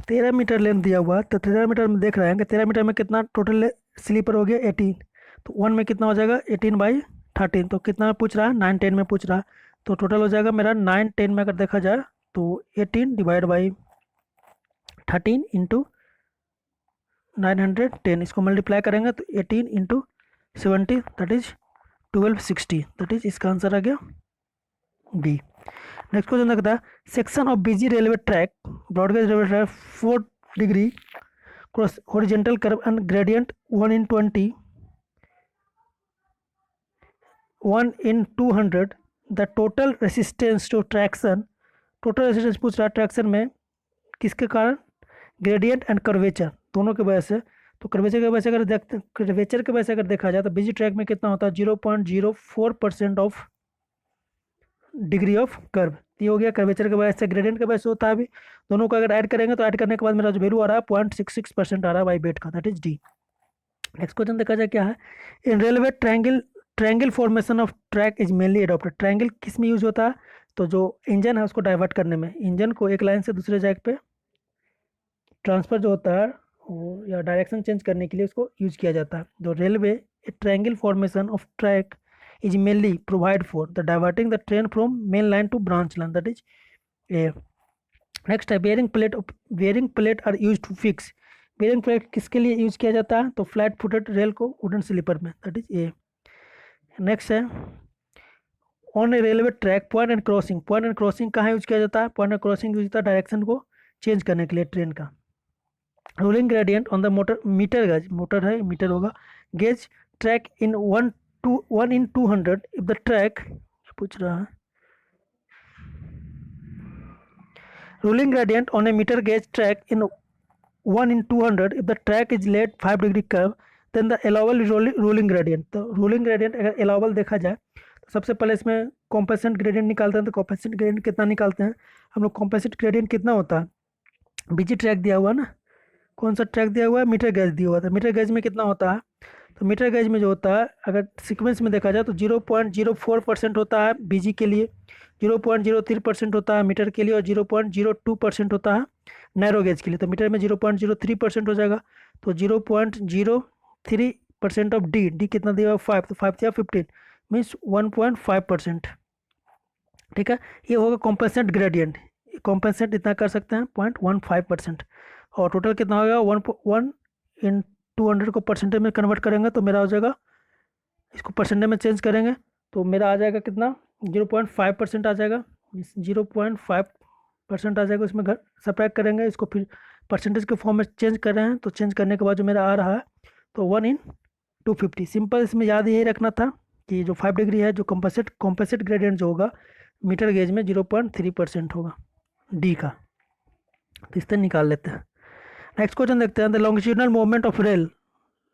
13 मीटर लेंथ दिया हुआ। तो 13 मीटर में देख रहे हैं कि 13 मीटर में कितना टोटल स्लीपर हो गया 18। तो 1 में कितना हो जाएगा 18/13। तो कितना में पूछ रहा है 9 10 में पूछ रहा है। तो टोटल हो जाएगा मेरा 9 10 में अगर देखा जाए तो 18 डिवाइड बाई 13 इंटू 910, इसको मल्टीप्लाई करेंगे तो 18 into 70 that is 1260, that is इसका आंसर आ गया बी। नेक्स्ट क्वेश्चन देखता है, section of busy railway track broad gauge railway track 4 degree cross horizontal curve and gradient 1 in 20 1 in 200, the total resistance to traction. Total resistance पूछ रहा है traction में किसके कारण, ग्रेडियंट एंड कर्वेचर दोनों के वजह से। तो कर्वेचर के वजह से अगर देखा जाए तो बिजी ट्रैक में कितना होता है 0.04% ऑफ डिग्री ऑफ कर्व, ये हो गया कर्वेचर के वजह से। ग्रेडियंट के वजह से होता है भी, दोनों को अगर ऐड करेंगे तो ऐड करने के बाद मेरा जो वैल्यू आ रहा है 0.66% आ रहा है बाई वेट का, that is D. Next question देखा जाए क्या है, in railway triangle formation of track is mainly adopted. Triangle किस में यूज होता है? तो जो इंजन है उसको डाइवर्ट करने में, इंजन को एक लाइन से दूसरे जगह पे ट्रांसफर जो होता है वो या डायरेक्शन चेंज करने के लिए उसको यूज किया जाता है। जो railway triangle formation of track is mainly provide for the diverting the train from main line to branch line, that is a। next है bearing plate are used to fix। bearing plate किसके लिए use किया जाता है? तो flat footed rail को wooden sleeper में, that is A. Next है on A railway track point and crossing कहाँ यूज किया जाता है? पॉइंट एंड क्रॉसिंग यूज होता है डायरेक्शन को चेंज करने के लिए ट्रेन का। Rolling gradient on the metre gauge, motor है मीटर होगा, gauge track in 1 in 200 if the track पूछ रहा है ruling gradient on a metre gauge track in 1/200 if the track is laid 5 degree curve then the allowable ruling gradient. तो ruling gradient अगर allowable देखा जाए तो सबसे पहले इसमें कॉम्पेसेंट ग्रेडियंट निकालते हैं। तो कॉम्पेसेंट ग्रेडियंट कितना निकालते हैं हम लोग? कॉम्पेसेंट ग्रेडियंट कितना होता है? बीजी ट्रैक दिया हुआ ना, कौन सा ट्रैक दिया हुआ है? मीटर गेज दिया हुआ था। मीटर गेज में कितना होता है? तो मीटर गेज में जो होता है अगर सीक्वेंस में देखा जाए तो 0.04% होता है बीजी के लिए, 0.03% होता है मीटर के लिए और 0.02% होता है नैरो गेज के लिए। तो मीटर में 0.03% हो जाएगा। तो 0.03% ऑफ डी कितना दिया हुआ? 5, तो 5 या 15 मीन्स 1.5%। ठीक है, ये होगा कॉम्पेंसेंट ग्रेडियंट। कॉम्पेंसेंट इतना कर सकते हैं 0.15%। और टोटल कितना होगा? 1/200 को परसेंटेज में कन्वर्ट करेंगे तो मेरा हो जाएगा, इसको परसेंटेज में चेंज करेंगे तो मेरा आ जाएगा कितना? 0.5% आ जाएगा। 0.5% आ जाएगा, उसमें घर सब्ट्रैक्ट करेंगे, इसको फिर परसेंटेज के फॉर्म में चेंज कर रहे हैं। तो चेंज करने के बाद जो मेरा आ रहा है तो 1/250। सिंपल, इसमें याद यही रखना था कि जो 5 डिग्री है, जो कॉम्पेंसेट ग्रेडियंट जो होगा मीटर गेज में 0.3% होगा डी का। तो इस तरह निकाल लेते हैं। नेक्स्ट क्वेश्चन देखते हैं। The longitudinal movement of rail,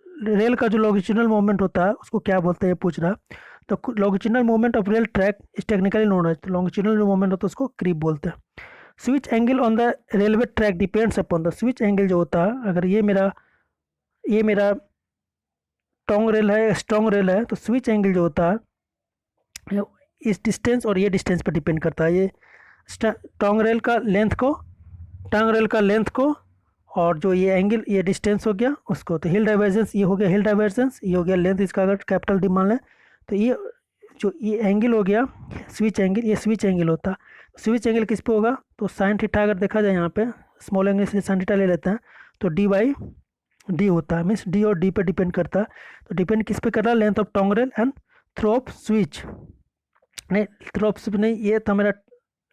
rail का जो लॉन्गिट्यूडनल मूवमेंट होता है उसको क्या बोलते हैं, ये पूछ रहा है। तो longitudinal movement of rail track is technically known as, तो लॉन्गिट्यूडनल जो मूवमेंट होता है उसको क्रीप बोलते हैं। Switch angle on the railway track depends upon the, switch angle जो होता है, अगर ये मेरा टोंग रेल है, स्ट्रॉन्ग रेल है, तो स्विच एंगल जो होता है इस डिस्टेंस और ये डिस्टेंस पर डिपेंड करता है। ये टोंग रेल का लेंथ को और जो ये एंगल, ये डिस्टेंस हो गया उसको। तो हिल डाइवर्जेंस, ये हो गया हिल डाइवर्जेंस, ये हो गया लेंथ इसका। अगर कैपिटल डी मान लें तो ये जो ये एंगल हो गया स्विच एंगल, ये स्विच एंगल होता है। स्विच एंगल किस पे होगा? तो साइन थीटा अगर देखा जाए यहाँ पे स्मॉल एंगल से साइन थीटा ले लेते हैं तो डी होता है, मीन्स डी और डी पे डिपेंड करता है। तो डिपेंड किस पे कर रहा है? Length of tongue rail and throw of switch, नहीं थ्रो ऑफ स्विच नहीं, ये था मेरा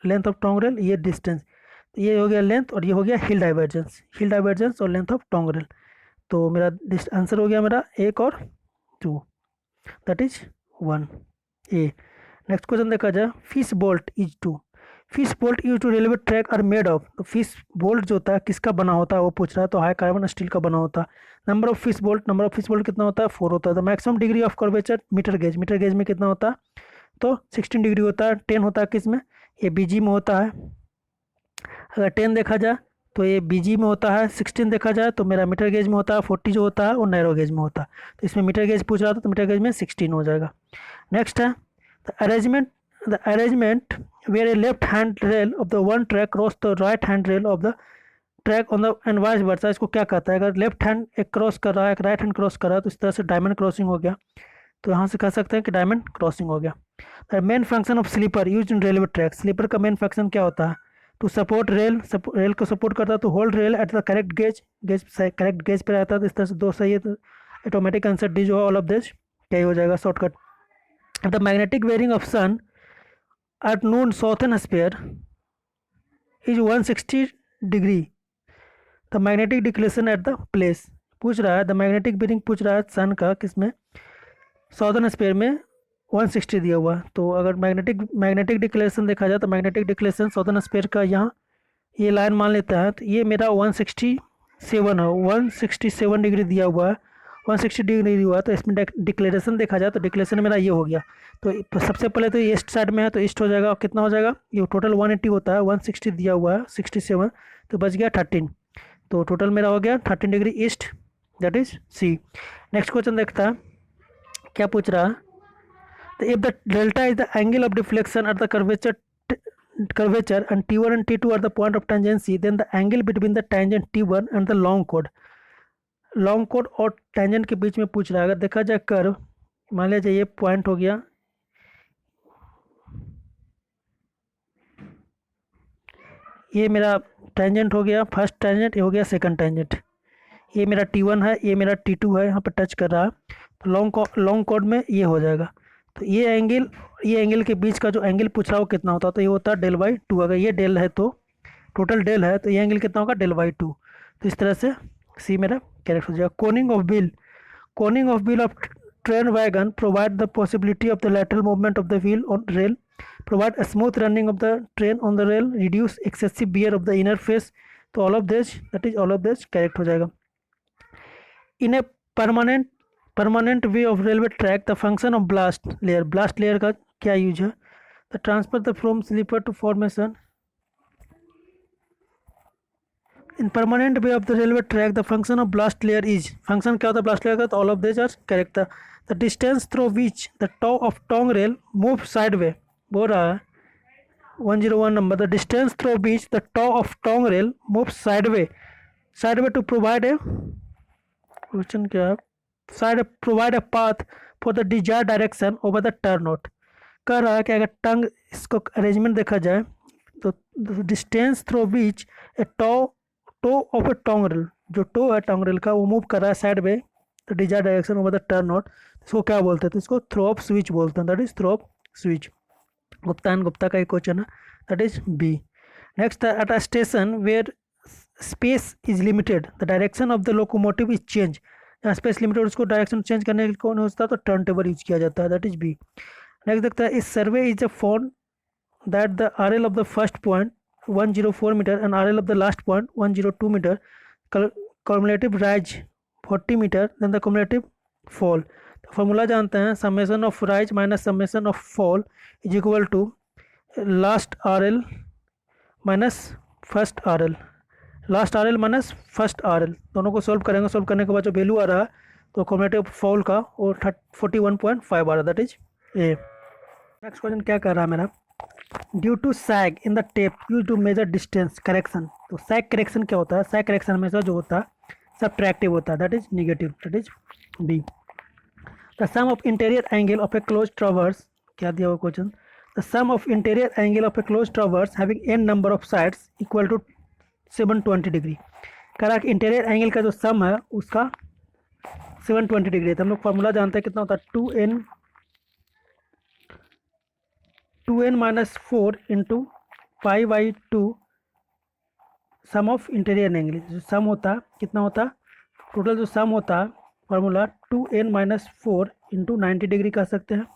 लेंथ ऑफ टोंग रेल, ये डिस्टेंस, तो ये हो गया लेंथ और ये हो गया हिल डाइवर्जेंस और लेंथ ऑफ टोंग रेल। तो मेरा आंसर हो गया मेरा 1 और 2, that is 1 A. Next question देखा जाए। Fish bolt use to railway track are made of, तो फिश बोल्ट जो होता है किसका बना होता है वो पूछ रहा है। तो हाई कार्बन स्टील का बना होता है। नंबर ऑफ फिश बोल्ट कितना होता है? 4 होता है। तो maximum degree of curvature metre gauge में कितना होता है? तो 16 डिग्री होता है। 10 होता है किस में? ये बीजी में होता है। अगर 10 देखा जाए तो ये बीजी में होता है। 16 देखा जाए तो मेरा मीटर गेज में होता है। 40 जो होता है वो नैरो गेज में होता है। तो इसमें मीटर गेज पूछ रहा था तो मीटर गेज में 16 हो जाएगा। नेक्स्ट है the arrangement where a left hand rail of the one track cross the right hand rail of the track on the and vice versa. इसको क्या कहता है? अगर लेफ्ट हैंड एक क्रॉस कर रहा है, एक राइट हैंड क्रॉस कर रहा है, तो इस तरह से डायमंड क्रॉसिंग हो गया। तो यहाँ से कह सकते हैं कि डायमंड क्रॉसिंग हो गया। Main function of sleeper use in railway track, sleeper का मेन फंक्शन क्या होता है? टू सपोर्ट रेल को सपोर्ट करता है। तो hold rail at the correct correct gauge पे रहता है। तो इस तरह से 2 सही है। तो ऑटोमेटिक आंसर डी जो है ऑल ऑफ दिस क्या ही हो जाएगा, shortcut. The magnetic bearing of sun at noon southern hemisphere is 160 degree. The magnetic declination at the place पूछ रहा है। द मैग्नेटिक वेयरिंग पूछ रहा है सन का किसमें? साउथर्न हेमिस्फीयर में 160 दिया हुआ। तो अगर मैग्नेटिक डिक्लेरेशन देखा जाए तो मैग्नेटिक डिक्लेरेशन साउथर्न हेमिस्फीयर का यहाँ ये लाइन मान लेता है। तो ये मेरा 167 है, 167 डिग्री दिया हुआ है, 160 डिग्री दिया हुआ है। तो इसमें डिक्लेरेशन देखा जाए तो डिक्लेरेशन मेरा ये हो गया। तो सबसे पहले तो ईस्ट साइड में है तो ईस्ट हो जाएगा। और कितना हो जाएगा? ये टोटल 180 होता है, 160 दिया हुआ है, 67 तो बच गया 13। तो टोटल मेरा हो गया 13 degree east, that is C. Next question देखता है क्या पूछ रहा है। If the delta is the angle of deflection at the curvature and T1 and T2 are the point of tangency, then the angle between the tangent T1 and the long chord और tangent के बीच में पूछ रहा है। अगर देखा जाए curve, मान लीजिए ये पॉइंट हो गया, ये मेरा टेंजेंट हो गया फर्स्ट टेंजेंट, ये हो गया सेकंड टेंजेंट। ये मेरा T1 है, ये मेरा T2 है, यहाँ पे टच कर रहा है। तो लॉन्ग कॉर्ड में ये हो जाएगा। तो ये एंगल के बीच का जो एंगल पूछ रहा हो कितना होता है? तो ये होता है del/2। अगर ये डेल है तो टोटल डेल है तो ये एंगल कितना होगा? del/2। तो इस तरह से सी मेरा करेक्ट हो जाएगा। Coning of wheel of train wagon provide the possibility of the lateral movement of the wheel on rail provide smooth running of the train on the rail, reduce excessive wear of the inner face. तो all of this, that is all of this correct हो जाएगा। In a permanent way of railway track the function of ballast layer का क्या use है? The transfer the from sleeper to formation. In permanent way of the railway track the function of ballast layer is, function क्या होता है ballast layer का? तो all of this are correct. The distance through which the toe of tongue rail move side way, बोल रहा है 101 number. The distance through which the toe of tongue rail move side way to provide a, question क्या है, side provide a path for the desire direction over the turn out. कह रहा है कि अगर टंग, इसको अरेंजमेंट देखा जाए तो distance through which a toe of a tongue rail, जो टो है टोंग रेल का वो मूव कर रहा है साइड में तो desire direction over the turn out, इसको क्या बोलते हैं? तो इसको थ्रो ऑफ स्विच बोलते हैं, that is throw of switch. Gupta and Gupta का एक क्वेश्चन है, that is B. Next, at a station where space is limited the direction of the locomotive is change. जहाँ स्पेस लिमिटेड उसको डायरेक्शन चेंज करने के लिए कौन होता है? तो टर्न टेबल यूज किया जाता है, दैट इज बी। नेक्स्ट देखता है, इस survey is a found that the R L of the first point 104 metre and R L of the last point 102 metre, cumulative rise 40 metre, then the cumulative fall। तो formula जानते हैं, summation of rise minus summation of fall is equal to last R L minus first R L, last R L minus first R L, दोनों को solve करेंगे। Solve करने के बाद जो वैल्यू आ रहा है तो cumulative फॉल का वो 41.5 आ रहा है, that is A. Next question क्या कर रहा है मेरा, due to sag in the tape use to measure distance correction. तो सैग करेक्शन क्या होता है? सैग करेक्शन हमेशा जो होता है सबट्रैक्टिव होता है, that is negative, that is B. The sum of interior angle of a close traverse, क्या दिया हुआ question, the sum of interior angle of a close traverse having n number of sides equal to 720 degree. कह रहा कि interior angle का जो सम है उसका 720 डिग्री है। तो हम लोग फॉर्मूला जानते हैं कितना होता है, 2n minus 4 into pi by 2 sum of interior angle. जो सम होता है कितना होता है, टोटल जो सम होता है formula 2n minus 4 into 90 degree कह सकते हैं।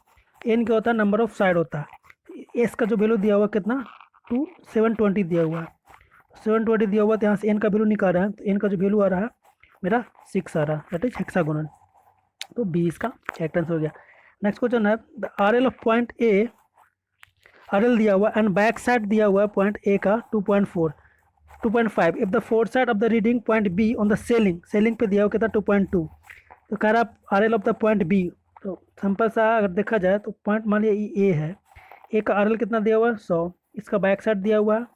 एन क्या होता है, नंबर ऑफ साइड होता है। एस का जो वैल्यू दिया हुआ कितना 720 दिया हुआ है, 720 दिया हुआ तो यहाँ से एन का वैल्यू निकाल रहा है, तो एन का जो वैल्यू आ रहा है मेरा 6 आ रहा है, दैट इज हेक्सागोनल। तो बी इसका करेक्ट आंसर हो गया। नेक्स्ट क्वेश्चन है, the R L of point A, R L दिया हुआ एंड बैक साइड दिया हुआ है पॉइंट ए का 2.5 if the fore side of the reading point B on the ceiling पे दिया हुआ कितना 2.2। तो कह रहा R L of the point B, तो सिंपल सा अगर देखा जाए तो पॉइंट मान लिया ए है, ए का आर एल कितना दिया हुआ है 100, इसका बैक साइड दिया हुआ है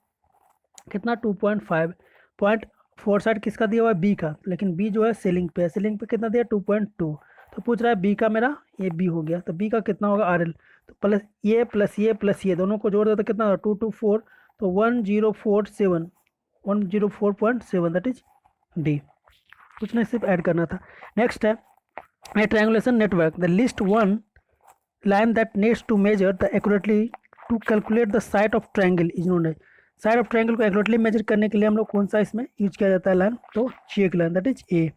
कितना 2.5, पॉइंट फोर साइड किसका दिया हुआ है बी का, लेकिन बी जो है सेलिंग पे कितना दिया 2.2। तो पूछ रहा है बी का मेरा ये बी हो गया, तो बी का कितना होगा आर एल, तो प्लस ये दोनों को जोड़ दो तो कितना होगा 224, तो 104.7 दैट इज डी। कुछ नहीं सिर्फ ऐड करना था। नेक्स्ट है a triangulation network, the least one line that needs to measure the accurately to calculate the side of triangle is known as. Side of triangle को एक्यूरेटली मेजर करने के लिए हम लोग कौन सा इसमें यूज किया जाता है लाइन, तो check line, that is A.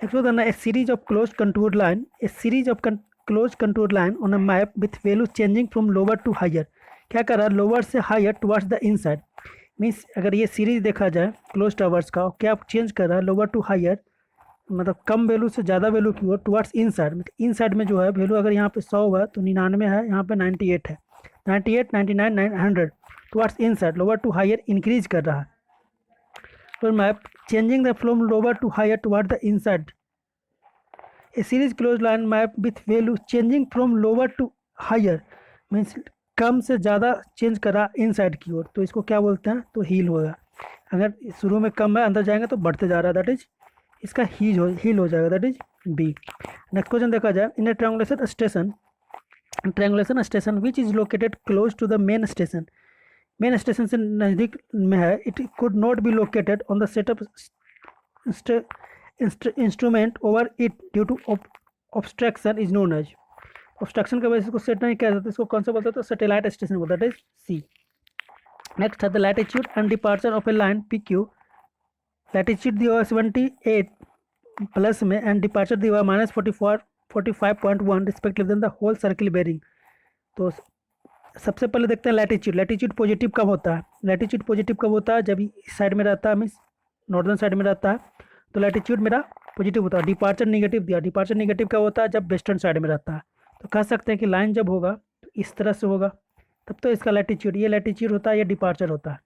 Next होता है a series of close contour line, a series of close contour line on a map with value changing from lower to higher. क्या कर रहा है, लोअर से higher towards the inside, means अगर ये series देखा जाए क्लोज टावर्स का, क्या चेंज कर रहा है लोअर टू हायर, मतलब कम वैल्यू से ज़्यादा वैल्यू की ओर टुवर्ड्स इनसाइड। मतलब इनसाइड में जो है वैल्यू अगर यहाँ पे 100 है तो 99 है, यहाँ पे 98 है, 98, 99, 100 towards inside, lower to higher increase कर रहा है। तो map changing the from lower to higher toward the inside, a series close line map with value changing from lower to higher, means कम से ज़्यादा चेंज करा इनसाइड की ओर, तो इसको क्या बोलते हैं, तो हील होगा। अगर शुरू में कम है अंदर जाएंगे तो बढ़ते जा रहा है, दैट इज इसका हील हो जाएगा, that is B. Next question देखा जाए, in a triangulation station which is located close to the main station, main station से नज़दीक में है, it could not be located on the setup instrument over it due to obstruction is known as. Obstruction की वजह से इसको set नहीं किया जाता, इसको कौन सा बोलते हैं, तो सैटेलाइट स्टेशन बोलता है, दैट इज सी। नेक्स्ट है the latitude and departure of A line P Q, latitude दिया हुआ 78 प्लस में एंड डिपार्चर दिया हुआ -44 45.1 respective then the whole circle bearing. तो सबसे पहले देखते हैं लैटिट्यूड। लैटिट्यूड पॉजिटिव कब होता है? लैटिट्यूड पॉजिटिव कब होता है? जब इस साइड में रहता है, मीन्स नॉर्दर्न साइड में रहता है, तो लैटिट्यूड मेरा पॉजिटिव होता है। डिपार्चर निगेटिव दिया, डिपार्चर निगेटिव कब होता है? जब वेस्टर्न साइड में रहता है। तो कह सकते हैं कि लाइन जब होगा तो इस तरह से होगा, तब तो इसका लैटिट्यूड, ये लैटिट्यूड होता है, ये डिपार्चर होता है।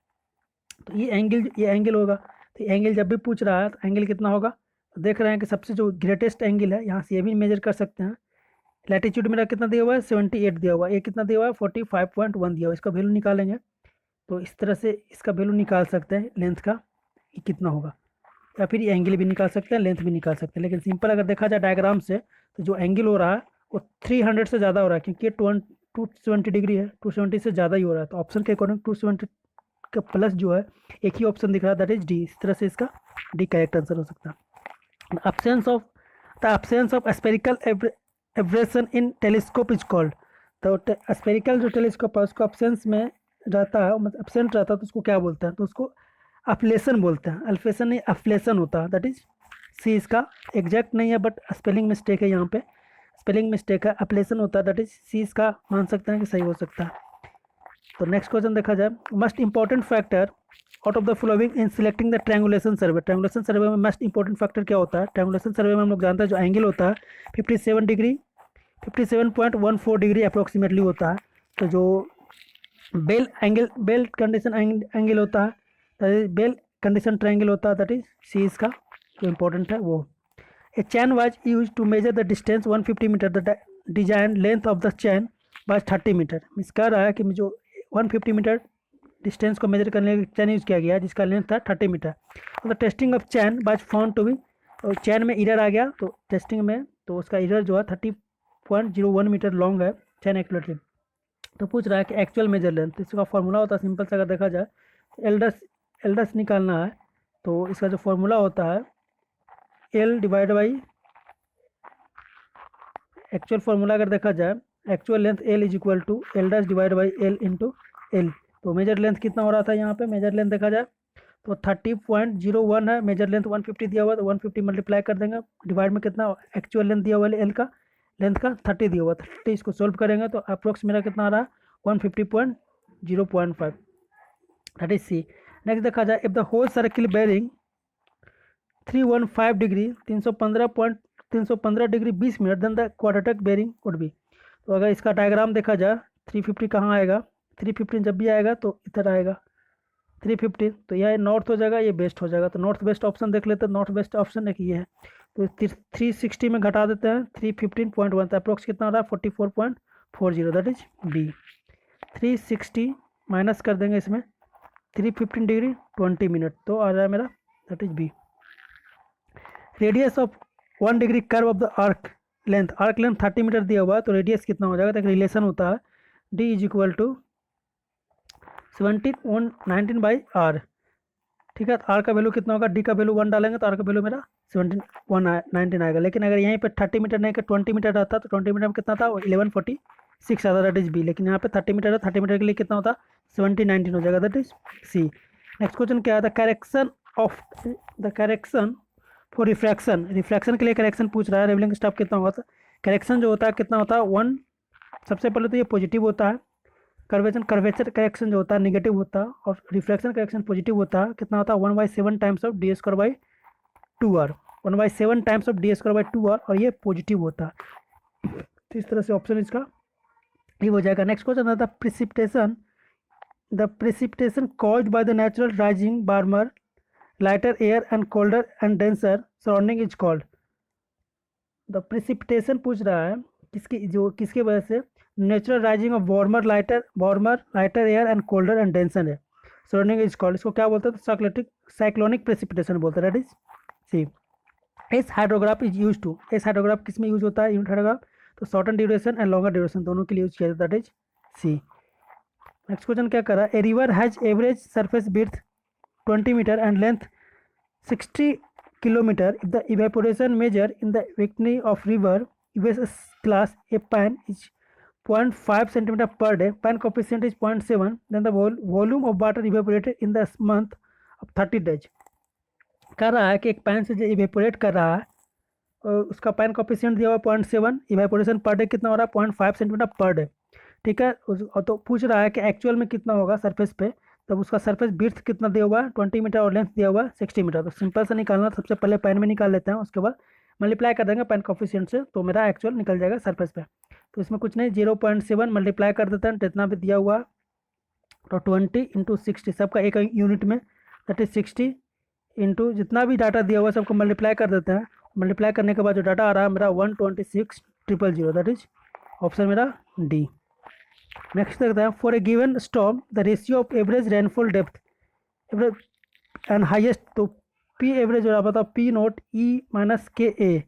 तो ये एंगल होगा। तो एंगल जब भी पूछ रहा है तो एंगल कितना होगा? तो देख रहे हैं कि सबसे जो ग्रेटेस्ट एंगल है, यहाँ से ये भी मेजर कर सकते हैं। लैटिट्यूड मेरा कितना दिया हुआ है? 78 दिया हुआ है। ये कितना दिया हुआ है? 45.1 दिया हुआ है। इसका वैल्यू निकालेंगे तो इस तरह से इसका वैल्यू निकाल सकते हैं लेंथ का, ये कितना होगा, या फिर ये एंगल भी निकाल सकते हैं, लेंथ भी निकाल सकते हैं। लेकिन सिंपल अगर देखा जाए डायग्राम से, तो जो एंगल हो रहा है वो 300 से ज़्यादा हो रहा है, क्योंकि ये 270 डिग्री है, 270 से ज़्यादा ही हो रहा है। तो ऑप्शन के अकॉर्डिंग 270 का प्लस जो है, एक ही ऑप्शन दिख रहा है, दैट इज डी। इस तरह से इसका डी करेक्ट आंसर हो सकता है। absence of spherical aberration in telescope is called। तो स्पेरिकल जो टेलीस्कोप है उसको अब्सेंस में रहता है, मतलब एब्सेंट रहता है, तो उसको क्या बोलते हैं? तो उसको अफ्लेशन बोलते हैं। अल्फेशन नहीं, अफ्लेशन होता है, दैट इज सी। इसका एग्जैक्ट नहीं है, बट स्पेलिंग मिस्टेक है, यहाँ पे स्पेलिंग मिस्टेक है, अफ्लेशन होता है, दैट इज सी। इसका मान सकते हैं कि सही हो सकता है। तो नेक्स्ट क्वेश्चन देखा जाए, most important factor out of the following in selecting the triangulation survey. Triangulation survey में मस्ट इंपॉर्टेंट फैक्टर क्या होता है? ट्रायंगुलेशन सर्वे में हम लोग जानते हैं जो एंगल होता है 57 डिग्री, 57.14 डिग्री अप्रोक्सीमेटली होता है। तो जो बेल कंडीशन एंगल होता है, that is well condition triangle होता है, दैट इज सी। इसका जो इंपॉर्टेंट है वो। A chain was use to measure the distance 150 metre, the design length of the chain was 30 metre. मिस कह रहा है कि जो 150 मीटर डिस्टेंस को मेजर करने के लिए चैन यूज़ किया गया, जिसका लेंथ था 30 मीटर। और the testing of chain was found to be, और चैन में इरर आ गया, तो टेस्टिंग में तो उसका इरर जो है 30.01 मीटर लॉन्ग है चैन एक्यूरेटली। तो पूछ रहा है कि एक्चुअल मेजर लेंथ, तो इसका फॉर्मूला होता है सिंपल से, अगर देखा जाए एल्डस निकालना है, तो इसका जो फॉर्मूला होता है L divide by actual formula, अगर देखा जाए actual length L is equal to L dash divide by L into L. तो मेजर लेंथ कितना हो रहा था यहाँ पे? मेजर लेंथ देखा जाए तो 30.01 है, मेजर लेंथ 150 दिया हुआ है, तो 150 मल्टीप्लाई कर देंगे, डिवाइड में कितना एक्चुअल लेंथ दिया हुआ है एल का, लेंथ का 30 दिया हुआ है, 30 इसको सोल्व करेंगे तो अप्रोक्स मेरा कितना आ रहा है? 150.0.5, दैट इज सी। नेक्स्ट देखा जाए, if the whole circle bearing 315 degree 315 degree 20 minute, then the quadratic bearing would be. तो अगर इसका डायग्राम देखा जाए 350 कहाँ आएगा? 315 जब भी आएगा तो इधर आएगा 315, तो यह नॉर्थ हो जाएगा, ये वेस्ट हो जाएगा। तो नॉर्थ वेस्ट ऑप्शन देख लेते हैं, नॉर्थ वेस्ट ऑप्शन एक ये है। तो 360 में घटा देते हैं 315.1, तो अप्रोक्स कितना हो रहा है? 44.40, दैट इज बी। 360 माइनस कर देंगे इसमें 315 डिग्री 20 मिनट, तो आ जाए मेरा, that is B. Radius of 1 degree curve of the arc length 30 metre दिया हुआ है, तो रेडियस कितना हो जाएगा? तो एक रिलेशन होता है D is equal to 19 by R, ठीक है। आर का वैल्यू कितना होगा? डी का वैल्यू 1 डालेंगे तो आर का वैल्यू मेरा 19 आएगा। लेकिन अगर यहीं पे 30 मीटर नहीं, 20 मीटर रहता तो 20 मीटर में कितना था? 1146 आता, दैट इज बी। लेकिन यहाँ पे 30 मीटर है, 30 मीटर के लिए कितना होता? 1719 हो जाएगा, that is C. Next question क्या है? द करेक्शन फॉर रिफ्रैक्शन के लिए करेक्शन पूछ रहा है। रेवलिंग स्टॉप कितना होगा? करेक्शन जो होता है कितना होता है? 1। सबसे पहले तो ये पॉजिटिव होता है, कर्वेचर करेक्शन जो होता है निगेटिव होता है, और रिफ्रैक्शन करेक्शन पॉजिटिव होता है। कितना होता है? 1/7 times of D square by 2r, 1/7 times of D square by 2r, और ये पॉजिटिव होता है। तो इस तरह से ऑप्शन इसका ये हो जाएगा। नेक्स्ट क्वेश्चन है the precipitation caused by the natural rising warmer lighter air and colder and denser surrounding is called. The precipitation पूछ रहा है किसके वजह से? Natural rising of warmer lighter air and colder and denser है, surrounding is called. इसको क्या बोलते हैं? तो साइक्लोनिक प्रेसिपिटेशन बोलते हैं, that is C. S hydrograph is use to, S hydrograph किस में यूज होता है? यूनिट हाइड्रोग्राफ, तो shorten duration and longer duration दोनों के लिए यूज किया जाता है, that is C. Next question क्या कर रहा है? A river has average surface width 20 metre and length 60 kilometre. If the evaporation measure in the विक्टनी of river US class a pan is 0.5 centimeter per day, pan coefficient is 0.7, then the volume of water evaporated in the month of 30 days। कह रहा है कि एक pan से जो evaporate कर रहा है उसका पैन कोफिशिएंट दिया हुआ 0.7, इवेपोरेशन पर डे कितना हो रहा है? 0.5 सेंटीमीटर पर डे, ठीक है। और तो पूछ रहा है कि एक्चुअल में कितना होगा सरफेस पे, तब उसका सरफेस विड्थ कितना दिया हुआ है 20 मीटर और लेंथ दिया हुआ है 60 मीटर। तो सिंपल से निकालना, सबसे पहले पेन में निकाल लेते हैं, उसके बाद मल्टीप्लाई कर देंगे पेन कोफिशिएंट से, तो मेरा एक्चुअल निकल जाएगा सरफेस पे। तो इसमें कुछ नहीं, 0.7 मल्टीप्लाई कर देते हैं, जितना भी दिया हुआ है, तो 20 इंटू 60, सबका एक यूनिट में, दैट इज 60 इंटू जितना भी डाटा दिया हुआ है सबको मल्टीप्लाई कर देते हैं। मल्टीप्लाई करने के बाद जो डाटा आ रहा है मेरा 126,000, दैट इज ऑप्शन मेरा डी। नेक्स्ट देखते हैं, for a given storm the ratio of average rainfall depth average and highest, तो पी एवरेज हो रहा P note E minus K ए,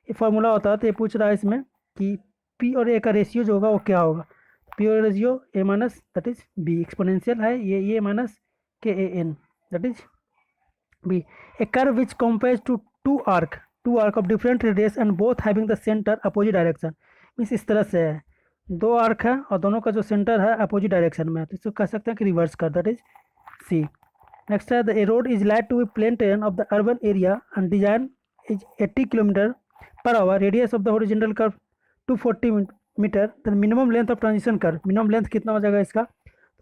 ये फार्मूला होता है। तो ये पूछ रहा है इसमें कि पी और ए का रेशियो जो होगा वो क्या होगा। पी और ratio A minus that is B, exponential है ये minus K A N, that is B. A curve which compares to two arc of different radius and both having the centre opposite direction, means इस तरह से है, दो arc है और दोनों का जो सेंटर है अपोजिट डायरेक्शन में है, तो इसको कह सकते हैं कि रिवर्स कर, दैट इज सी। नेक्स्ट है, the road is light to be plain terrain of the urban area and design is 80 kilometre per hour, radius of the horizontal curve 240 metre, the minimum length of transition curve, minimum length कितना हो जाएगा इसका।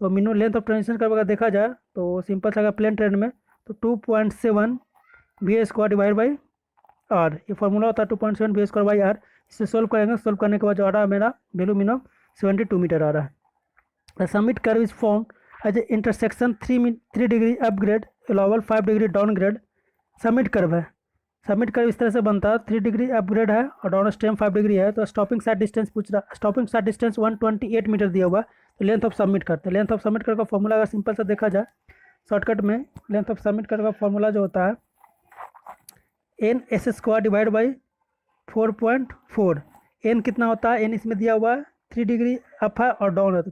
तो minimum length of transition curve अगर देखा जाए तो simple सा प्लेन ट्रेन में तो 2.7 V square divide by R, ये फॉर्मूला होता है 2.7 वी स्क्वायर बाई आर। इससे सोल्व करेंगे, सोल्व करने के बाद जो आ रहा है मेरा वैल्यू मिनिमम 72 मीटर आ रहा है। The summit curve is form as a intersection 3 degree upgrade allowable 5 degree downgrade. Summit curve है, समिट कर्व इस तरह से बनता है, 3 डिग्री अपग्रेड है और डाउन स्टेम 5 डिग्री है। तो स्टॉपिंग साइड डिस्टेंस पूछ रहा, स्टॉपिंग साइड डिस्टेंस 128 मीटर दिया हुआ, तो लेंथ ऑफ सबमिट करते हैं। लेंथ ऑफ सबमिट कर्व का फॉर्मूला अगर सिंपल से देखा जाए शॉर्टकट में, लेंथ ऑफ सबमिट कर्व का फॉर्मूला जो होता है N S square divide by 4.4। N कितना होता है, एन इसमें दिया हुआ है 3 डिग्री अप है और डाउन है, तो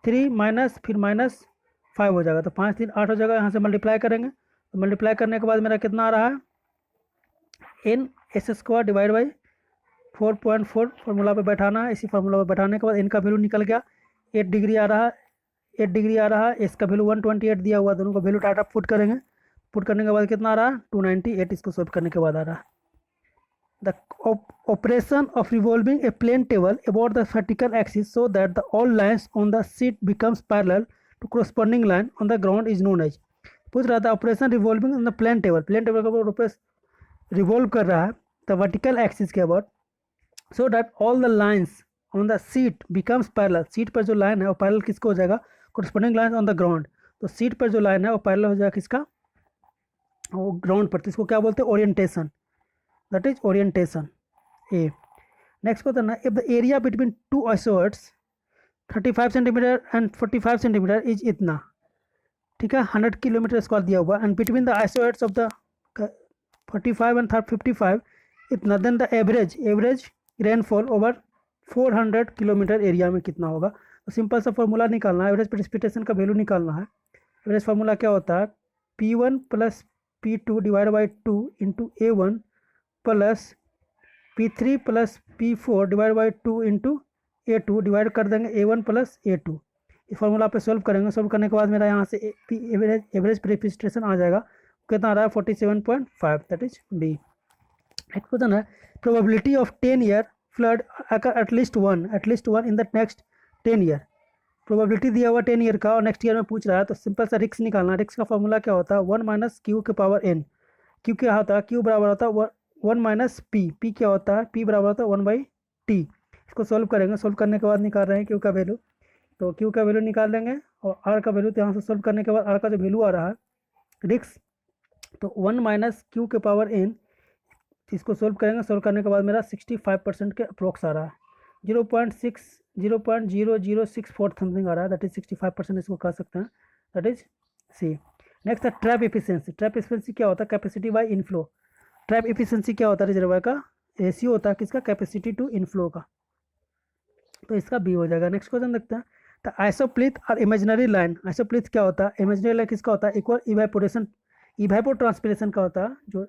3 माइनस फिर -5 हो जाएगा, तो 5 3 8 हो जाएगा। यहाँ से मल्टीप्लाई करेंगे, तो मल्टीप्लाई करने के बाद मेरा कितना आ रहा है N S square divide by 4.4, formula पे बैठाना है। इसी फार्मूला पे बैठाने के बाद एन का वैल्यू निकल गया 8 डिग्री आ रहा है, 8 डिग्री आ रहा है। एस का वैल्यू 128 दिया हुआ, दोनों का वैल्यू डाटा पुट करेंगे, पुट करने के बाद कितना आ रहा है 298, इसको सॉल्व करने के बाद आ रहा है। The operation of revolving a plane table about the vertical axis so that the all lines on the sheet becomes parallel to corresponding line on the ground is known as, पूछ रहा था operation revolving on the plane table, plane table के ऊपर revolve कर रहा है the vertical axis के about, so that all the lines on the sheet becomes parallel, sheet पर जो लाइन है वो पैरेलल किसको हो जाएगा corresponding line on the ground, तो सीट पर जो लाइन है वो पैरेलल हो जाएगा किसका, वो ग्राउंड पर, तो इसको क्या बोलते हैं orientation, that is orientation A. Next question है, if the area between two isoids 35 centimetre and 45 centimetre is इतना, ठीक है, 100 किलोमीटर स्क्वायर दिया हुआ, and between the isohyets of the 45 and 55 इतना, then the average rainfall over 400 kilometre area में कितना होगा। तो सिंपल सा फॉर्मूला निकालना है, एवरेज प्रेसिपिटेशन का वैल्यू निकालना है। एवरेज फार्मूला क्या होता है P1 plus P2 divide by 2 into A1 plus P3 plus P4 divide by 2 into A2, divide कर देंगे A1 प्लस A2। इस फॉर्मूला पे सॉल्व करेंगे, सॉल्व करने के बाद मेरा यहाँ से एवरेज प्रेसिपिटेशन आ जाएगा, कितना आ रहा है 47.5, that is B. Next question है, probability of 10 year flood occur at least one in the next 10 year. Probability दिया हुआ 10 ईयर का और नेक्स्ट ईयर में पूछ रहा है, तो सिंपल सा रिस्क निकालना। रिस्क का फॉर्मूला क्या होता है 1 माइनस क्यू के पावर एन। क्यू क्या होता है, क्यू बराबर होता है 1 माइनस पी क्या होता है, पी बराबर होता है 1/t। इसको सॉल्व करेंगे, सॉल्व करने के बाद निकाल रहे हैं क्यू का वैल्यू, तो क्यू का वैल्यू निकाल देंगे और आर का वैल्यू, तो यहाँ से सॉल्व करने के बाद आर का जो वैल्यू आ रहा है रिक्स, तो 1 माइनस क्यू के पावर एन, इसको सॉल्व करेंगे, सॉल्व करने के बाद मेरा 65% के अप्रोक्स आ रहा है, 0.0064 समथिंग आ रहा है, दैट इज 65% इसको कह सकते हैं, दैट इज सी। नेक्स्ट है ट्रैप एफिशिएंसी। ट्रैप एफिशिएंसी क्या होता है, capacity by inflow. Trap efficiency क्या होता है, रिजर्वायर का रेशियो होता है किसका, कैपेसिटी टू इनफ्लो का, तो इसका बी हो जाएगा। नेक्स्ट क्वेश्चन देखते हैं, द आइसोप्लीथ और इमेजिनरी लाइन। आइसोप्लीथ क्या होता है, इमेजिनरी लाइन किसका होता है, इक्वल इवेपोरेशन इवेपोट्रांसपिरेशन का होता है। जो